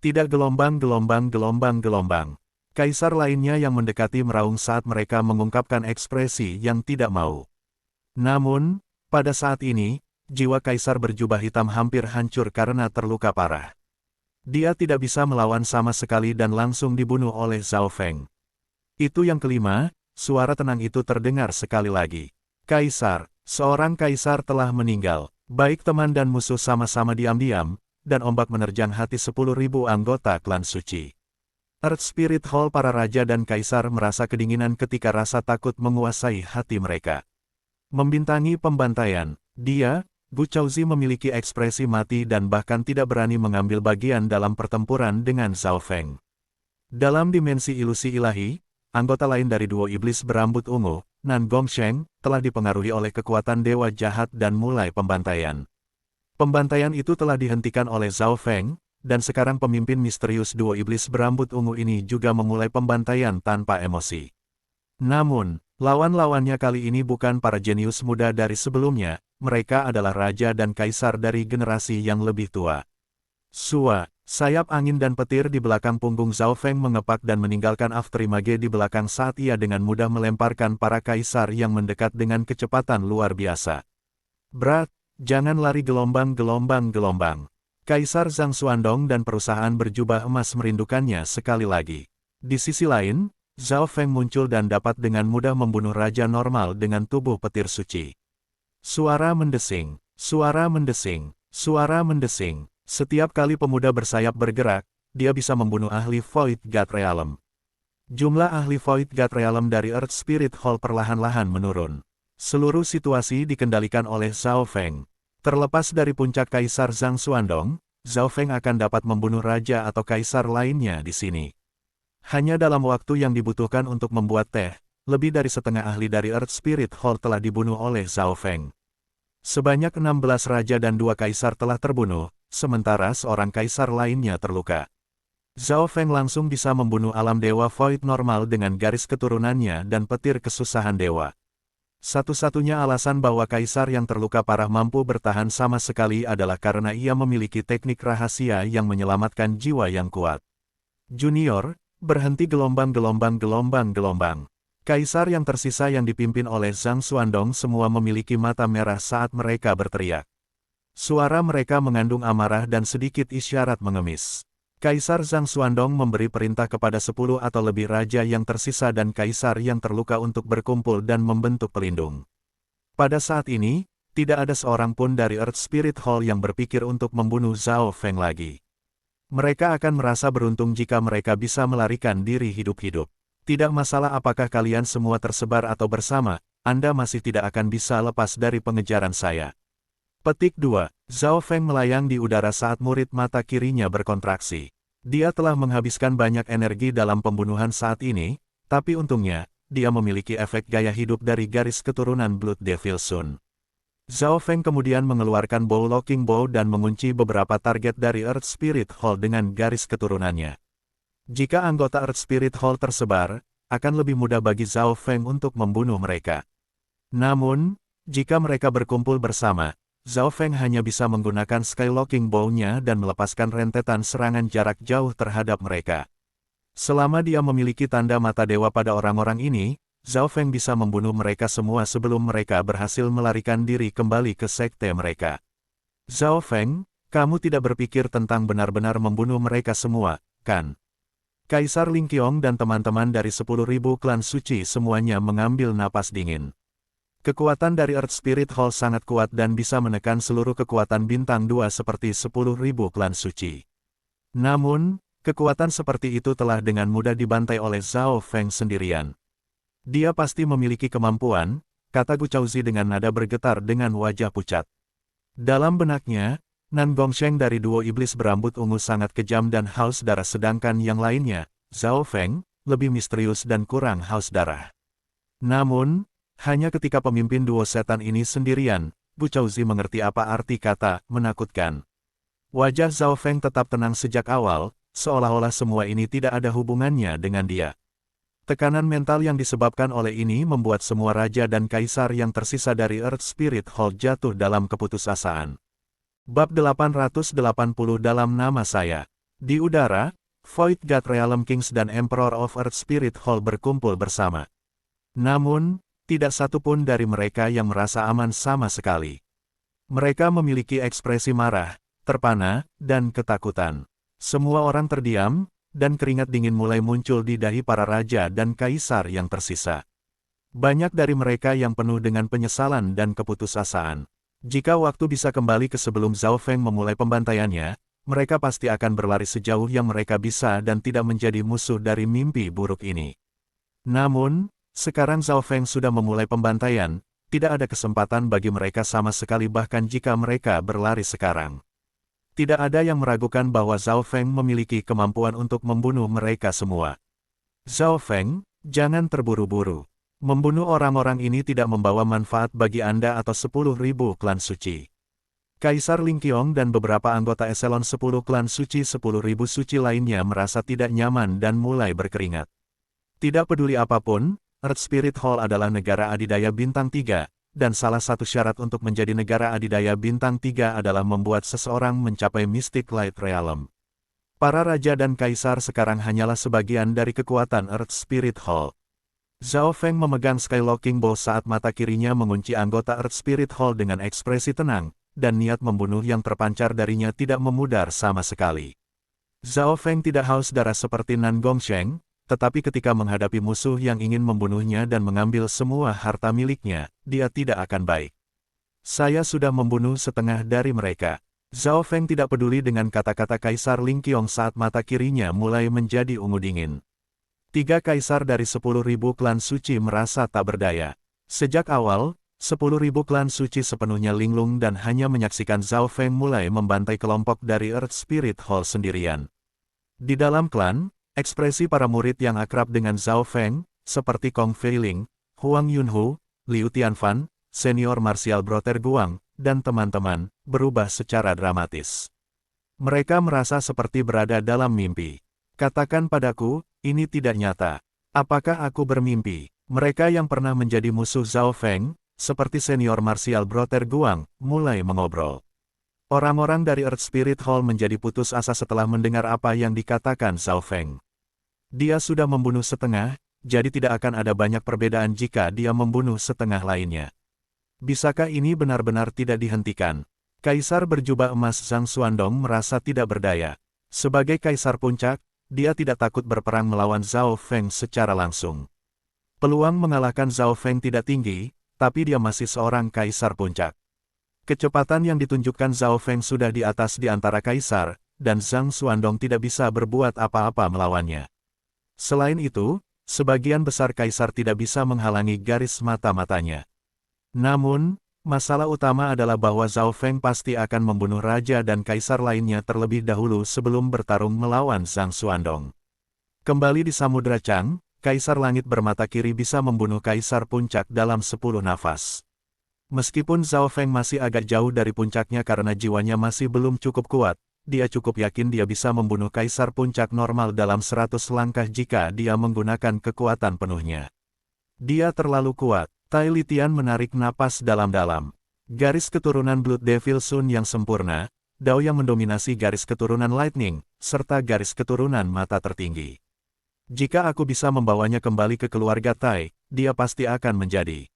Tidak gelombang-gelombang-gelombang. Kaisar lainnya yang mendekati meraung saat mereka mengungkapkan ekspresi yang tidak mau. Namun, pada saat ini, jiwa Kaisar berjubah hitam hampir hancur karena terluka parah. Dia tidak bisa melawan sama sekali dan langsung dibunuh oleh Zhao Feng. Itu yang kelima, suara tenang itu terdengar sekali lagi. Kaisar, seorang kaisar telah meninggal. Baik teman dan musuh sama-sama diam-diam, dan ombak menerjang hati 10.000 anggota klan suci. Earth Spirit Hall para raja dan kaisar merasa kedinginan ketika rasa takut menguasai hati mereka. Membintangi pembantaian, dia, Gu Chaozi memiliki ekspresi mati dan bahkan tidak berani mengambil bagian dalam pertempuran dengan Zhao Feng. Dalam dimensi ilusi ilahi, anggota lain dari duo iblis berambut ungu, Nan Gongsheng, telah dipengaruhi oleh kekuatan dewa jahat dan mulai pembantaian. Pembantaian itu telah dihentikan oleh Zhao Feng, dan sekarang pemimpin misterius duo iblis berambut ungu ini juga memulai pembantaian tanpa emosi. Namun, lawan-lawannya kali ini bukan para jenius muda dari sebelumnya, mereka adalah raja dan kaisar dari generasi yang lebih tua. Sayap angin dan petir di belakang punggung Zhao Feng mengepak dan meninggalkan afterimage di belakang saat ia dengan mudah melemparkan para kaisar yang mendekat dengan kecepatan luar biasa. Brat, jangan lari gelombang-gelombang-gelombang. Kaisar Zhang Xuandong dan perusahaan berjubah emas merindukannya sekali lagi. Di sisi lain, Zhao Feng muncul dan dapat dengan mudah membunuh raja normal dengan tubuh petir suci. Suara mendesing, suara mendesing, suara mendesing. Setiap kali pemuda bersayap bergerak, dia bisa membunuh ahli Void God Realm. Jumlah ahli Void God Realm dari Earth Spirit Hall perlahan-lahan menurun. Seluruh situasi dikendalikan oleh Zhao Feng. Terlepas dari puncak Kaisar Zhang Xuandong, Zhao Feng akan dapat membunuh raja atau kaisar lainnya di sini. Hanya dalam waktu yang dibutuhkan untuk membuat teh, lebih dari setengah ahli dari Earth Spirit Hall telah dibunuh oleh Zhao Feng. Sebanyak 16 raja dan 2 kaisar telah terbunuh, sementara seorang kaisar lainnya terluka. Zhao Feng langsung bisa membunuh alam dewa Void normal dengan garis keturunannya dan petir kesusahan dewa. Satu-satunya alasan bahwa kaisar yang terluka parah mampu bertahan sama sekali adalah karena ia memiliki teknik rahasia yang menyelamatkan jiwa yang kuat. Junior, berhenti gelombang. Kaisar yang tersisa yang dipimpin oleh Zhang Xuandong semua memiliki mata merah saat mereka berteriak. Suara mereka mengandung amarah dan sedikit isyarat mengemis. Kaisar Zhang Xuandong memberi perintah kepada 10 atau lebih raja yang tersisa dan kaisar yang terluka untuk berkumpul dan membentuk pelindung. Pada saat ini, tidak ada seorang pun dari Earth Spirit Hall yang berpikir untuk membunuh Zhao Feng lagi. Mereka akan merasa beruntung jika mereka bisa melarikan diri hidup-hidup. Tidak masalah apakah kalian semua tersebar atau bersama, Anda masih tidak akan bisa lepas dari pengejaran saya. Petik 2. Zhao Feng melayang di udara saat murid mata kirinya berkontraksi. Dia telah menghabiskan banyak energi dalam pembunuhan saat ini, tapi untungnya, dia memiliki efek gaya hidup dari garis keturunan Blood Devil Sun. Zhao Feng kemudian mengeluarkan Bow Locking Bow dan mengunci beberapa target dari Earth Spirit Hall dengan garis keturunannya. Jika anggota Earth Spirit Hall tersebar, akan lebih mudah bagi Zhao Feng untuk membunuh mereka. Namun, jika mereka berkumpul bersama, Zhao Feng hanya bisa menggunakan Skylocking Bow-nya dan melepaskan rentetan serangan jarak jauh terhadap mereka. Selama dia memiliki tanda mata dewa pada orang-orang ini, Zhao Feng bisa membunuh mereka semua sebelum mereka berhasil melarikan diri kembali ke sekte mereka. Zhao Feng, kamu tidak berpikir tentang benar-benar membunuh mereka semua, kan? Kaisar Ling Qiong dan teman-teman dari 10.000 klan suci semuanya mengambil napas dingin. Kekuatan dari Earth Spirit Hall sangat kuat dan bisa menekan seluruh kekuatan bintang 2 seperti 10.000 klan suci. Namun, kekuatan seperti itu telah dengan mudah dibantai oleh Zhao Feng sendirian. Dia pasti memiliki kemampuan, kata Gu Chaozi dengan nada bergetar dengan wajah pucat. Dalam benaknya, Nan Gongsheng dari duo iblis berambut ungu sangat kejam dan haus darah sedangkan yang lainnya, Zhao Feng, lebih misterius dan kurang haus darah. Namun, hanya ketika pemimpin duo setan ini sendirian, Gu Chaozi mengerti apa arti kata menakutkan. Wajah Zhao Feng tetap tenang sejak awal, seolah-olah semua ini tidak ada hubungannya dengan dia. Tekanan mental yang disebabkan oleh ini membuat semua raja dan kaisar yang tersisa dari Earth Spirit Hall jatuh dalam keputusasaan. Bab 880 dalam nama saya. Di udara, Void God Realm Kings dan Emperor of Earth Spirit Hall berkumpul bersama. Namun, tidak satu pun dari mereka yang merasa aman sama sekali. Mereka memiliki ekspresi marah, terpana, dan ketakutan. Semua orang terdiam, dan keringat dingin mulai muncul di dahi para raja dan kaisar yang tersisa. Banyak dari mereka yang penuh dengan penyesalan dan keputusasaan. Jika waktu bisa kembali ke sebelum Zhao Feng memulai pembantaiannya, mereka pasti akan berlari sejauh yang mereka bisa dan tidak menjadi musuh dari mimpi buruk ini. Namun, sekarang Zhao Feng sudah memulai pembantaian, tidak ada kesempatan bagi mereka sama sekali bahkan jika mereka berlari sekarang. Tidak ada yang meragukan bahwa Zhao Feng memiliki kemampuan untuk membunuh mereka semua. Zhao Feng, jangan terburu-buru. Membunuh orang-orang ini tidak membawa manfaat bagi Anda atau 10.000 klan suci. Kaisar Ling Qiong dan beberapa anggota eselon 10 klan suci 10.000 suci lainnya merasa tidak nyaman dan mulai berkeringat. Tidak peduli apapun, Earth Spirit Hall adalah negara adidaya bintang 3, dan salah satu syarat untuk menjadi negara adidaya bintang 3 adalah membuat seseorang mencapai Mystic Light Realm. Para raja dan kaisar sekarang hanyalah sebagian dari kekuatan Earth Spirit Hall. Zhao Feng memegang Skylocking Bow saat mata kirinya mengunci anggota Earth Spirit Hall dengan ekspresi tenang, dan niat membunuh yang terpancar darinya tidak memudar sama sekali. Zhao Feng tidak haus darah seperti Nan Gongsheng, tetapi ketika menghadapi musuh yang ingin membunuhnya dan mengambil semua harta miliknya, dia tidak akan baik. Saya sudah membunuh setengah dari mereka. Zhao Feng tidak peduli dengan kata-kata Kaisar Ling Qiong saat mata kirinya mulai menjadi ungu dingin. 3 kaisar dari 10.000 klan suci merasa tak berdaya. Sejak awal, 10.000 klan suci sepenuhnya linglung dan hanya menyaksikan Zhao Feng mulai membantai kelompok dari Earth Spirit Hall sendirian. Di dalam klan, ekspresi para murid yang akrab dengan Zhao Feng, seperti Kong Feiling, Huang Yunhu, Liu Tianfan, senior martial Brother Guang, dan teman-teman, berubah secara dramatis. Mereka merasa seperti berada dalam mimpi. Katakan padaku, ini tidak nyata. Apakah aku bermimpi? Mereka yang pernah menjadi musuh Zhao Feng, seperti senior martial Brother Guang, mulai mengobrol. Orang-orang dari Earth Spirit Hall menjadi putus asa setelah mendengar apa yang dikatakan Zhao Feng. Dia sudah membunuh setengah, jadi tidak akan ada banyak perbedaan jika dia membunuh setengah lainnya. Bisakah ini benar-benar tidak dihentikan? Kaisar berjubah emas Zhang Xuandong merasa tidak berdaya. Sebagai kaisar puncak, dia tidak takut berperang melawan Zhao Feng secara langsung. Peluang mengalahkan Zhao Feng tidak tinggi, tapi dia masih seorang kaisar puncak. Kecepatan yang ditunjukkan Zhao Feng sudah di atas di antara kaisar, dan Zhang Xuandong tidak bisa berbuat apa-apa melawannya. Selain itu, sebagian besar kaisar tidak bisa menghalangi garis mata-matanya. Namun, masalah utama adalah bahwa Zhao Feng pasti akan membunuh raja dan kaisar lainnya terlebih dahulu sebelum bertarung melawan Zhang Xuandong. Kembali di Samudra Chang, Kaisar Langit bermata kiri bisa membunuh Kaisar Puncak dalam 10 nafas. Meskipun Zhao Feng masih agak jauh dari puncaknya karena jiwanya masih belum cukup kuat, dia cukup yakin dia bisa membunuh Kaisar Puncak normal dalam 100 langkah jika dia menggunakan kekuatan penuhnya. Dia terlalu kuat. Tai Litian menarik napas dalam-dalam. Garis keturunan Blood Devil Sun yang sempurna, Dao yang mendominasi garis keturunan Lightning, serta garis keturunan mata tertinggi. Jika aku bisa membawanya kembali ke keluarga Tai, dia pasti akan menjadi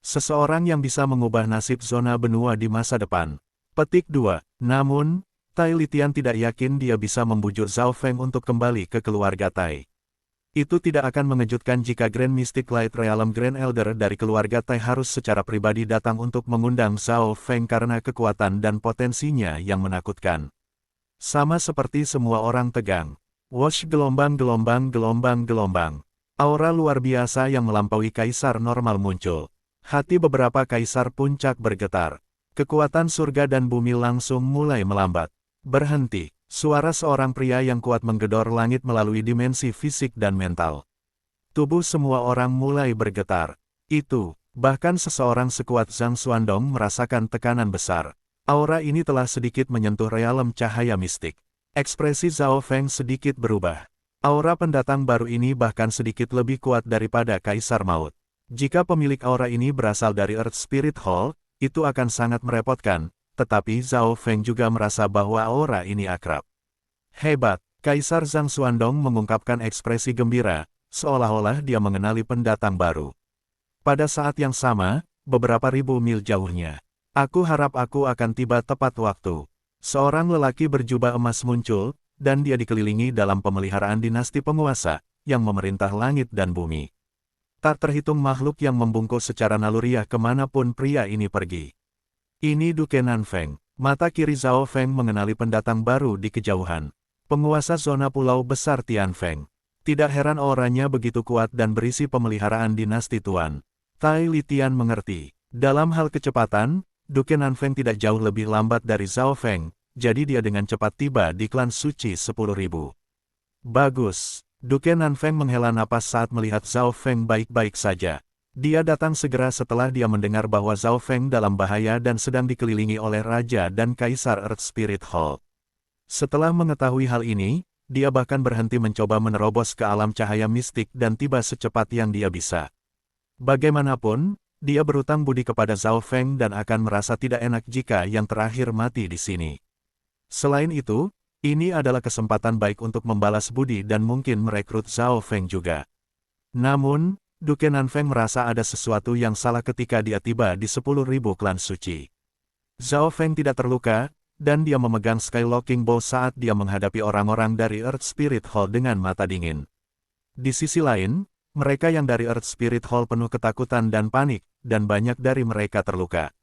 seseorang yang bisa mengubah nasib zona benua di masa depan. Petik 2. Namun, Tai Litian tidak yakin dia bisa membujuk Zhao Feng untuk kembali ke keluarga Tai. Itu tidak akan mengejutkan jika Grand Mystic Light Realm Grand Elder dari keluarga Tai harus secara pribadi datang untuk mengundang Zhao Feng karena kekuatan dan potensinya yang menakutkan. Sama seperti semua orang tegang. Wash gelombang-gelombang. Aura luar biasa yang melampaui kaisar normal muncul. Hati beberapa kaisar puncak bergetar. Kekuatan surga dan bumi langsung mulai melambat. Berhenti. Suara seorang pria yang kuat menggedor langit melalui dimensi fisik dan mental. Tubuh semua orang mulai bergetar. Bahkan seseorang sekuat Zhang Xuandong merasakan tekanan besar. Aura ini telah sedikit menyentuh realem cahaya mistik. Ekspresi Zhao Feng sedikit berubah. Aura pendatang baru ini bahkan sedikit lebih kuat daripada Kaisar Maut. Jika pemilik aura ini berasal dari Earth Spirit Hall, itu akan sangat merepotkan, tetapi Zhao Feng juga merasa bahwa aura ini akrab. Hebat, Kaisar Zhang Xuandong mengungkapkan ekspresi gembira, seolah-olah dia mengenali pendatang baru. Pada saat yang sama, beberapa ribu mil jauhnya, aku harap aku akan tiba tepat waktu. Seorang lelaki berjubah emas muncul, dan dia dikelilingi dalam pemeliharaan dinasti penguasa, yang memerintah langit dan bumi. Tak terhitung makhluk yang membungkuk secara naluriah kemanapun pria ini pergi. Ini Duke Nanfeng. Mata kiri Zhao Feng mengenali pendatang baru di kejauhan. Penguasa zona pulau besar Tianfeng. Tidak heran auranya begitu kuat dan berisi pemeliharaan dinasti Tuan. Tai Litian mengerti. Dalam hal kecepatan, Duke Nanfeng tidak jauh lebih lambat dari Zhao Feng, jadi dia dengan cepat tiba di klan suci 10.000. Bagus. Duke Nanfeng menghela napas saat melihat Zhao Feng baik-baik saja. Dia datang segera setelah dia mendengar bahwa Zhao Feng dalam bahaya dan sedang dikelilingi oleh Raja dan Kaisar Earth Spirit Hall. Setelah mengetahui hal ini, dia bahkan berhenti mencoba menerobos ke alam cahaya mistik dan tiba secepat yang dia bisa. Bagaimanapun, dia berutang budi kepada Zhao Feng dan akan merasa tidak enak jika yang terakhir mati di sini. Selain itu, ini adalah kesempatan baik untuk membalas budi dan mungkin merekrut Zhao Feng juga. Namun, Duke Nanfeng merasa ada sesuatu yang salah ketika dia tiba di 10.000 klan suci. Zhao Feng tidak terluka, dan dia memegang Skylocking Bow saat dia menghadapi orang-orang dari Earth Spirit Hall dengan mata dingin. Di sisi lain, mereka yang dari Earth Spirit Hall penuh ketakutan dan panik, dan banyak dari mereka terluka.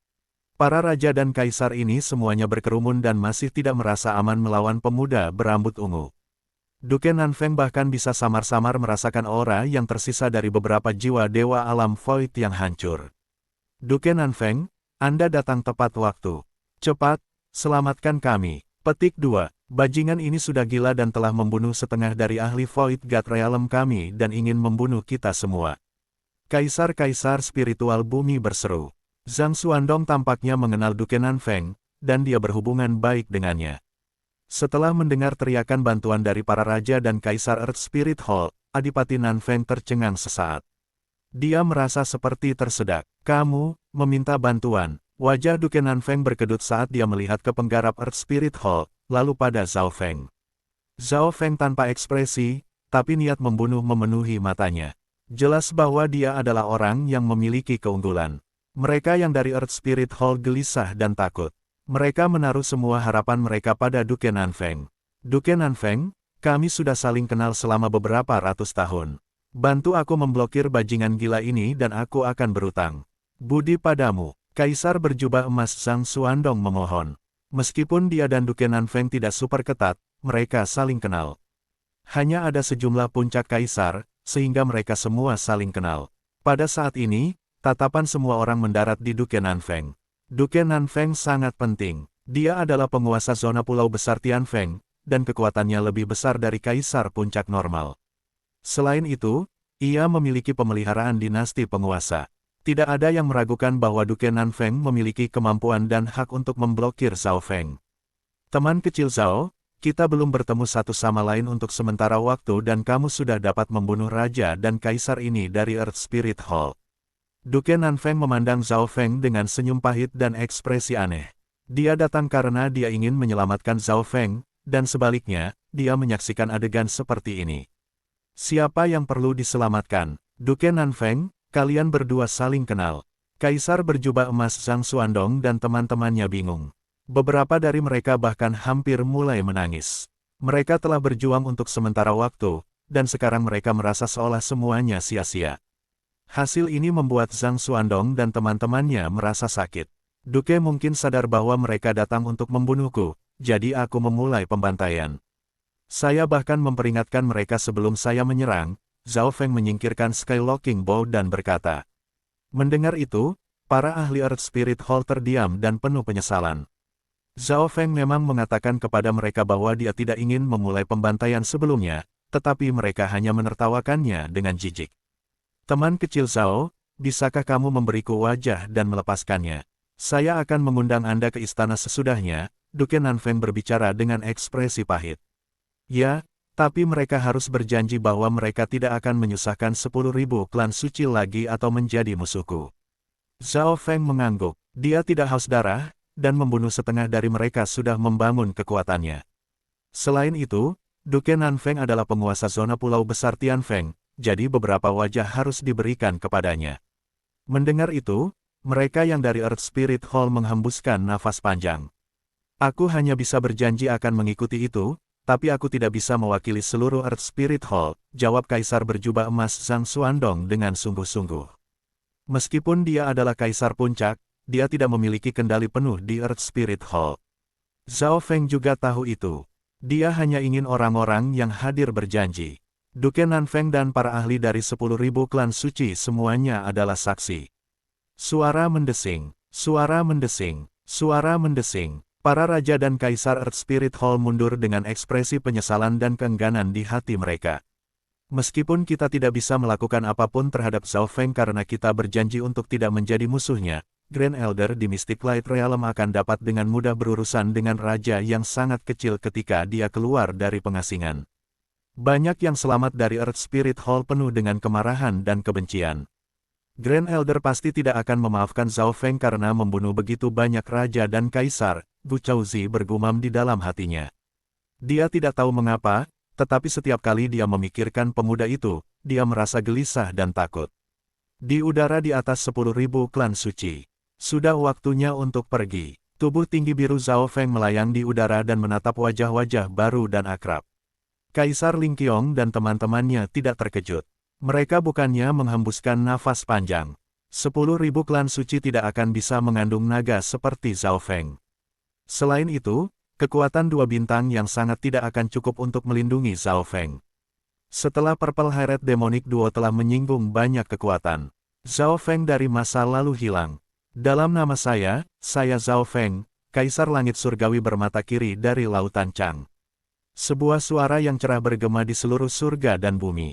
Para raja dan kaisar ini semuanya berkerumun dan masih tidak merasa aman melawan pemuda berambut ungu. Duke Nanfeng bahkan bisa samar-samar merasakan aura yang tersisa dari beberapa jiwa dewa alam void yang hancur. Duke Nanfeng, Anda datang tepat waktu. Cepat, selamatkan kami. Petik 2. Bajingan ini sudah gila dan telah membunuh setengah dari ahli Void God Realm kami dan ingin membunuh kita semua. Kaisar-kaisar spiritual bumi berseru. Zhang Xuandong tampaknya mengenal Duke Nanfeng, dan dia berhubungan baik dengannya. Setelah mendengar teriakan bantuan dari para raja dan kaisar Earth Spirit Hall, Adipati Nanfeng tercengang sesaat. Dia merasa seperti tersedak. Kamu, meminta bantuan. Wajah Duke Nanfeng berkedut saat dia melihat ke penggarap Earth Spirit Hall, lalu pada Zhao Feng. Zhao Feng tanpa ekspresi, tapi niat membunuh memenuhi matanya. Jelas bahwa dia adalah orang yang memiliki keunggulan. Mereka yang dari Earth Spirit Hall gelisah dan takut. Mereka menaruh semua harapan mereka pada Duke Nanfeng. Duke Nanfeng, kami sudah saling kenal selama beberapa ratus tahun. Bantu aku memblokir bajingan gila ini dan aku akan berutang budi padamu. Kaisar berjubah emas Zhang Xuandong memohon. Meskipun dia dan Duke Nanfeng tidak super ketat, mereka saling kenal. Hanya ada sejumlah puncak kaisar, sehingga mereka semua saling kenal. Pada saat ini, tatapan semua orang mendarat di Duke Nanfeng. Duke Nanfeng sangat penting. Dia adalah penguasa zona pulau besar Tianfeng, dan kekuatannya lebih besar dari kaisar puncak normal. Selain itu, ia memiliki pemeliharaan dinasti penguasa. Tidak ada yang meragukan bahwa Duke Nanfeng memiliki kemampuan dan hak untuk memblokir Zhao Feng. Teman kecil Zhao, kita belum bertemu satu sama lain untuk sementara waktu dan kamu sudah dapat membunuh raja dan kaisar ini dari Earth Spirit Hall. Duke Nanfeng memandang Zhao Feng dengan senyum pahit dan ekspresi aneh. Dia datang karena dia ingin menyelamatkan Zhao Feng, dan sebaliknya, dia menyaksikan adegan seperti ini. Siapa yang perlu diselamatkan? Duke Nanfeng, kalian berdua saling kenal. Kaisar berjubah emas Zhang Xuandong dan teman-temannya bingung. Beberapa dari mereka bahkan hampir mulai menangis. Mereka telah berjuang untuk sementara waktu, dan sekarang mereka merasa seolah semuanya sia-sia. Hasil ini membuat Zhang Xuandong dan teman-temannya merasa sakit. Duke mungkin sadar bahwa mereka datang untuk membunuhku, jadi aku memulai pembantaian. Saya bahkan memperingatkan mereka sebelum saya menyerang. Zhao Feng menyingkirkan Skylocking Bow dan berkata. Mendengar itu, para ahli Earth Spirit Hall terdiam dan penuh penyesalan. Zhao Feng memang mengatakan kepada mereka bahwa dia tidak ingin memulai pembantaian sebelumnya, tetapi mereka hanya menertawakannya dengan jijik. Teman kecil Zhao, bisakah kamu memberiku wajah dan melepaskannya? Saya akan mengundang Anda ke istana sesudahnya, Duke Nanfeng berbicara dengan ekspresi pahit. Ya, tapi mereka harus berjanji bahwa mereka tidak akan menyusahkan 10.000 klan suci lagi atau menjadi musuhku. Zhao Feng mengangguk. Dia tidak haus darah, dan membunuh setengah dari mereka sudah membangun kekuatannya. Selain itu, Duke Nanfeng adalah penguasa zona pulau besar Tianfeng, jadi beberapa wajah harus diberikan kepadanya. Mendengar itu, mereka yang dari Earth Spirit Hall menghembuskan nafas panjang. Aku hanya bisa berjanji akan mengikuti itu, tapi aku tidak bisa mewakili seluruh Earth Spirit Hall, jawab Kaisar berjubah emas Zhang Xuandong dengan sungguh-sungguh. Meskipun dia adalah Kaisar Puncak, dia tidak memiliki kendali penuh di Earth Spirit Hall. Zhao Feng juga tahu itu. Dia hanya ingin orang-orang yang hadir berjanji. Duke Nanfeng dan para ahli dari 10.000 klan suci semuanya adalah saksi. Suara mendesing, suara mendesing, suara mendesing. Para raja dan kaisar Earth Spirit Hall mundur dengan ekspresi penyesalan dan keengganan di hati mereka. Meskipun kita tidak bisa melakukan apapun terhadap Zhao Feng karena kita berjanji untuk tidak menjadi musuhnya, Grand Elder di Mystic Light Realm akan dapat dengan mudah berurusan dengan raja yang sangat kecil ketika dia keluar dari pengasingan. Banyak yang selamat dari Earth Spirit Hall penuh dengan kemarahan dan kebencian. Grand Elder pasti tidak akan memaafkan Zhao Feng karena membunuh begitu banyak raja dan kaisar, Gu Chaozi bergumam di dalam hatinya. Dia tidak tahu mengapa, tetapi setiap kali dia memikirkan pemuda itu, dia merasa gelisah dan takut. Di udara di atas 10.000 klan suci. Sudah waktunya untuk pergi. Tubuh tinggi biru Zhao Feng melayang di udara dan menatap wajah-wajah baru dan akrab. Kaisar Ling Qiong dan teman-temannya tidak terkejut. Mereka bukannya menghembuskan nafas panjang. 10.000 klan suci tidak akan bisa mengandung naga seperti Zhao Feng. Selain itu, kekuatan 2 bintang yang sangat tidak akan cukup untuk melindungi Zhao Feng. Setelah Purple Hired Demonic Duo telah menyinggung banyak kekuatan, Zhao Feng dari masa lalu hilang. Dalam nama saya Zhao Feng, Kaisar Langit Surgawi bermata kiri dari Lautan Chang. Sebuah suara yang cerah bergema di seluruh surga dan bumi.